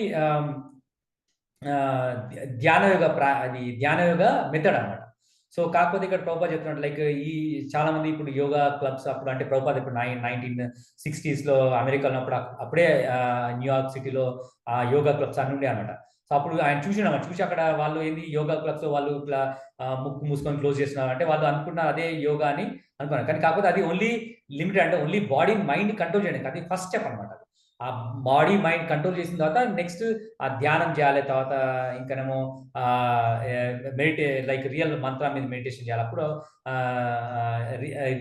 ధ్యాన యోగ మెథడ్ అన్నమాట. సో కాకపోతే ఇక్కడ ప్రభుపాద చెప్తున్నట్టు లైక్ ఈ చాలా మంది ఇప్పుడు యోగా క్లబ్స్ అప్పుడు అంటే ప్రభుపాద ఇప్పుడు 1960s అమెరికాలో ఉన్నప్పుడు అప్పుడే న్యూయార్క్ సిటీలో యోగా క్లబ్స్ అన్ని ఉండే అనమాట. సో అప్పుడు ఆయన చూసి అక్కడ వాళ్ళు ఏంది యోగా క్లబ్స్ వాళ్ళు ఇట్లా ముక్కు మూసుకొని క్లోజ్ చేస్తున్నారు అంటే వాళ్ళు అనుకున్నారు అదే యోగా అని అనుకున్నారు. కానీ కాకపోతే అది ఓన్లీ లిమిటెడ్, అంటే ఓన్లీ బాడీ మైండ్ కంట్రోల్ చేయడానికి, అది ఫస్ట్ స్టెప్ అనమాట. ఆ బాడీ మైండ్ కంట్రోల్ చేసిన తర్వాత నెక్స్ట్ ఆ ధ్యానం చేయాలి, తర్వాత ఇంకనేమో లైక్ రియల్ మంత్రం మీద మెడిటేషన్ చేయాలి, అప్పుడు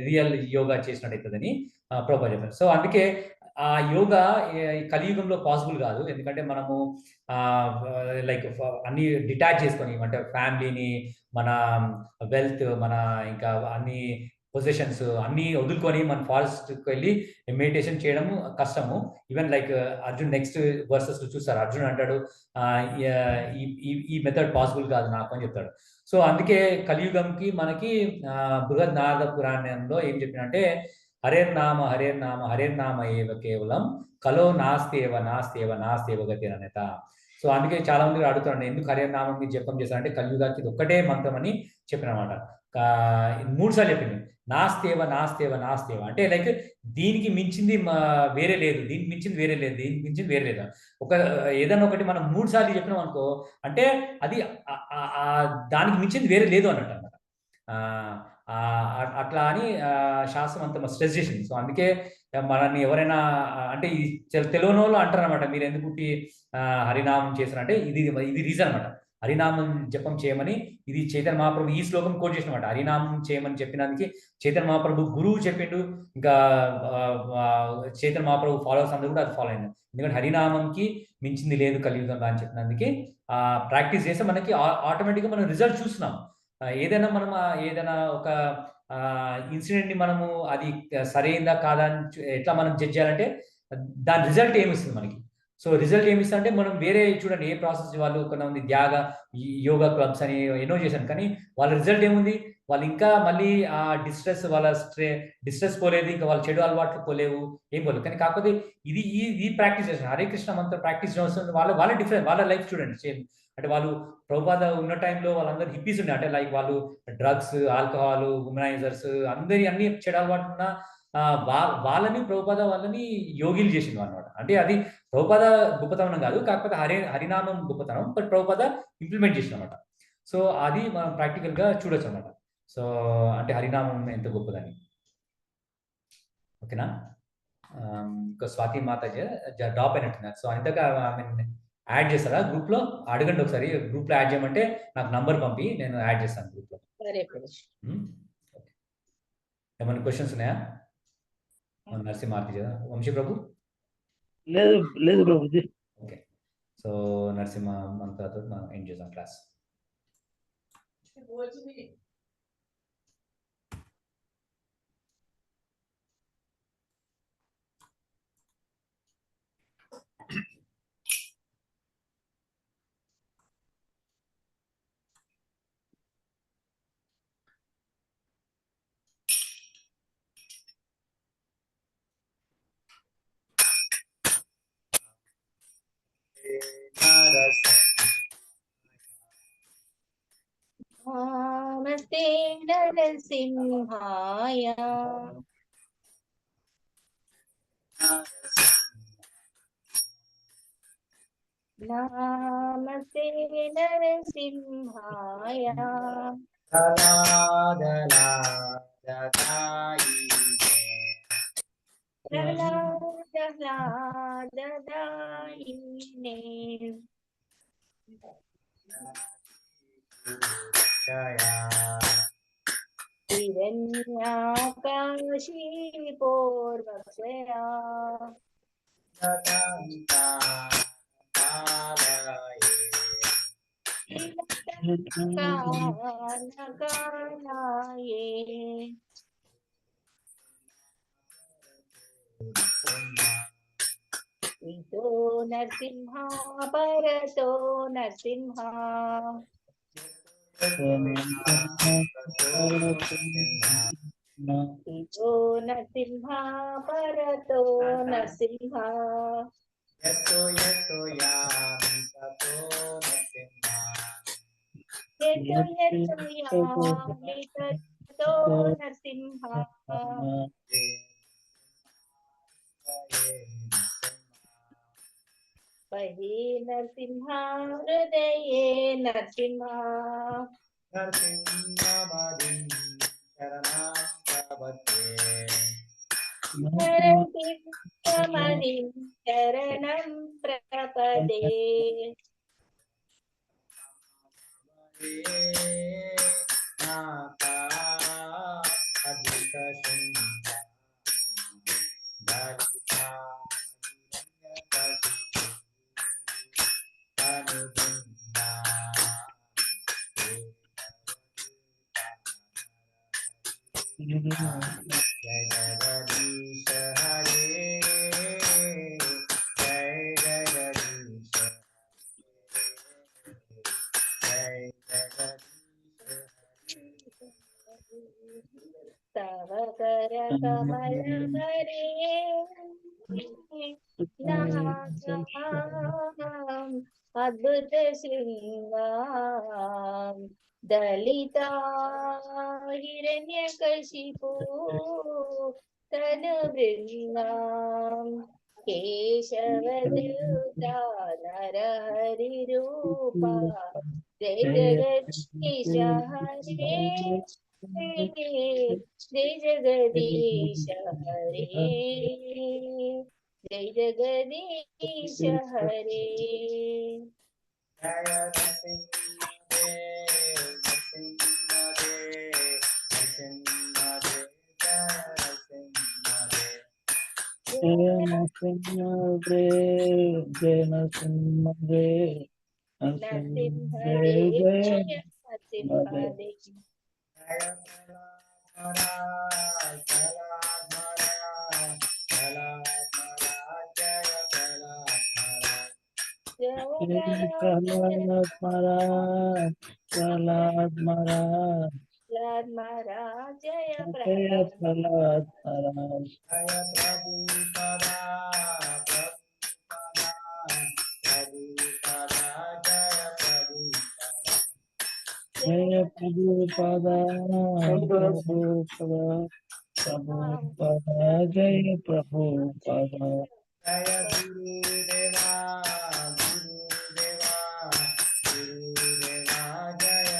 రియల్ యోగా చేసినట్టు అవుతుందని ప్రభుపాద చెప్పారు. సో అందుకే ఆ యోగా కలియుగంలో పాసిబుల్ కాదు, ఎందుకంటే మనము లైక్ అన్ని డిటాచ్ చేసుకొని అంటే ఫ్యామిలీని, మన వెల్త్, మన ఇంకా అన్ని పొజిషన్స్ అన్ని వదులుకొని మన ఫారెస్ట్కి వెళ్ళి మెడిటేషన్ చేయడం కష్టము. Even like Arjun next versus చూస్తారు, అర్జున్ అంటాడు ఈ మెథడ్ పాసిబుల్ కాదు నాకు అని చెప్తాడు. సో అందుకే కలియుగంకి మనకి బృహద్ నారద పురాణంలో ఏం చెప్పినంటే హరేర్నామ హరేర్నామ హరేర్నామ ఏవ కేవలం కలో నాస్తేవ గతి అనేత. సో అందుకే చాలా మంది అడుగుతారండి ఎందుకు హరేర్నామం మీరు జపం చేశారంటే కలియుగాకి ఇది ఒక్కటే మంత్రం అని చెప్పినమాట. 3 సార్లు చెప్పింది నాస్తేవ అంటే లైక్ దీనికి మించింది వేరే లేదు, దీనికి మించింది వేరే లేదు, దీనికి మించింది వేరే లేదు. ఏదన్నా ఒకటి మనం 3 సార్లు చెప్పినాం అనుకో అంటే అది దానికి మించింది వేరే లేదు అన్నట్టు అనమాట. అట్లా అని శాస్త్రం అంత స్ట్రెస్ చేసింది. సో అందుకే మనల్ని ఎవరైనా అంటే ఈ తెలియని వాళ్ళు అంటారు అనమాట, మీరు ఎందుకు హరినామం చేశారంటే ఇది రీజన్ అనమాట. హరినామం జపం చేయమని ఇది చైతన్య మహాప్రభు ఈ శ్లోకం కోట్ చేసినమాట. హరినామం చేయమని చెప్పినందుకు చైతన్య మహాప్రభు గురువు చెప్పిండు, ఇంకా చైతన్య మహాప్రభు ఫాలోవర్స్ అందరూ కూడా అది ఫాలో అయింది. ఎందుకంటే హరినామంకి మించింది లేదు కలియుగంలో అని చెప్పినందుకు ప్రాక్టీస్ చేస్తే మనకి ఆటోమేటిక్గా మనం రిజల్ట్ చూస్తున్నాం. ఏదైనా మనం ఏదైనా ఒక ఇన్సిడెంట్ని మనము అది సరైందా కాదా అని ఎట్లా మనం జడ్జ్ చేయాలంటే దాని రిజల్ట్ ఏమిస్తుంది మనకి. సో రిజల్ట్ ఏమిస్తుంది అంటే మనం వేరే చూడండి ఏ ప్రాసెస్ వాళ్ళు కొంతమంది యోగా క్లబ్స్ అని ఎన్నో చేశాను, కానీ వాళ్ళ రిజల్ట్ ఏముంది, వాళ్ళు ఇంకా మళ్ళీ ఆ డిస్ట్రెస్ పోలేదు, ఇంకా వాళ్ళ చెడు అలవాట్లు పోలేవు, ఏం పోలేవు. కానీ కాకపోతే ఇది ప్రాక్టీస్ చేసిన హరే కృష్ణ మంత్ర ప్రాక్టీస్ చేస్తుంది వాళ్ళ డిఫరెంట్, వాళ్ళ లైఫ్ చూడండి సేమ్. అంటే వాళ్ళు ప్రభుపాద ఉన్న టైంలో వాళ్ళందరూ హిప్పీస్ ఉండే, అంటే లైక్ వాళ్ళు డ్రగ్స్, ఆల్కహాల్, ఉమెనైజర్స్ అన్ని చెడు అలవాటు ఉన్న వాళ్ళని ప్రభుపాద వాళ్ళని యోగిలు చేసింది అనమాట. అంటే అది ప్రభుపాద గొప్పతనం కాదు, కాకపోతే హరినామం గొప్పతనం, బట్ ప్రభుపాద ఇంప్లిమెంట్ చేసిన అనమాట. సో అది మనం ప్రాక్టికల్ గా చూడొచ్చు అనమాట. సో అంటే హరినామం ఎంత గొప్పదని. ఓకేనా, ఇంకా స్వాతి మాతాజీ డ్రాప్ అయినట్టున్నారు. సో అంతగా యాడ్ చేస్తారా గ్రూప్ లో? అడగండి ఒకసారి, గ్రూప్ లో యాడ్ చేయమంటే నాకు నంబర్ పంపి నేను యాడ్ చేస్తాను గ్రూప్ లో. ఏమైనా క్వశ్చన్స్ ఉన్నాయా? నరసింహార్తి వంశీ ప్రభు? లేదు ప్రభుజీ. ఓకే, సో నరసింహ మంత్రతో మనం ఎండ్ చేద్దాం క్లాస్. నమస్తే నరసింహాయ నమస్తే నరసింహాయ ప్రహ్లాదదాయినే హిరణ్యాకాశీ పూర్వక్షయా కానకానాయే ఇతో నరసింహ పరతో నరసింహ ఇతో నరసింహ పరతో నరసింహ యతో యామి తతో నరసింహ బహి నరసింహ హృదయే నరసింహ నరసింహమణిం శరణం ప్రపదే జయ జగదీశ హరే జయ జగదీశ జయ జగదీశ తవ కర కమల హరే నాగం అద్భుత శృంగాం దళితా హిరణ్యకశిపో తను బృంగాం కేశవదూతా నరహరి రూపా జయ జగదీశ హరే జయ జగదీశ హరే జయ జగదీశ హరే జయ నరసింహదే జయ నరసింహదే ప్రహ్లాద్ మహారాజ్ జయ ప్రహ్లాద్ జయ ప్రభుపాద ప్రభుపాద జయ ప్రభుపాద జయ గురుదేవా గురుదేవా గురుదేవా జయ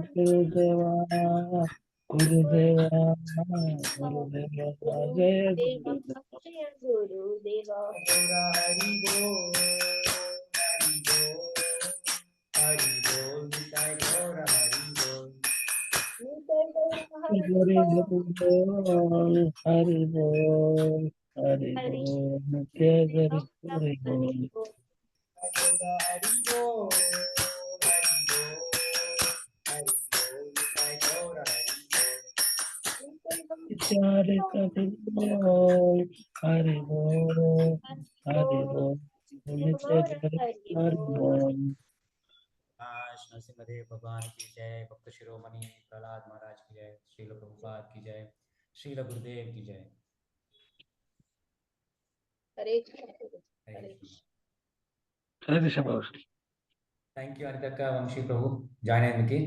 గురుదేవా గురుదేవా గురుదేవా జయ గురుదేవా హరి బోల్ హరి బోల్ హరి బోల్ నితాయ్ గౌర హరి బోల్ హరి బోల్ హరి బోల్ హరి బోల్ నిత్య హరి హరి బోల్ హరి బోల్ హరి బోల్ హరి బోల్ నితాయ్ గౌర హరి బోల్ చారి హరి బోల్ హరి బోల్ హరి బోల్ నిత్య హరి బోల్ नरसिंहदेव भगवान की जय, भक्त शिरोमणि प्रहलाद महाराज की जय, श्रील प्रभुपाद की जय, श्रील गुरुदेव की जय। హరే కృష్ణ హరే కృష్ణ హరే కృష్ణ ప్రభు. థ్యాంక్ యూ అనితక్క వంశీ ప్రభు జాయిన్ అయ్యేందుకు.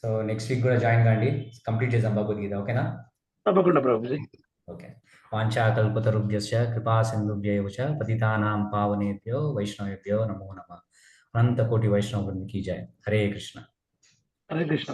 సో నెక్స్ట్ వీక్ కూడా జాయిన్ కాండి, కంప్లీట్ చేద్దాం భగవద్గీత, ఓకేనా? తప్పకుండా ప్రభుజీ. ఓకే. వాంఛాకల్పతరుభ్యశ్చ కృపా సింధుభ్యైవ చ పతితానాం పావనేభ్యో వైష్ణవేభ్యో నమో నమః. అనంత కోటి వైష్ణవ వృంద్ కీ జై. హరే కృష్ణ. హరే కృష్ణ.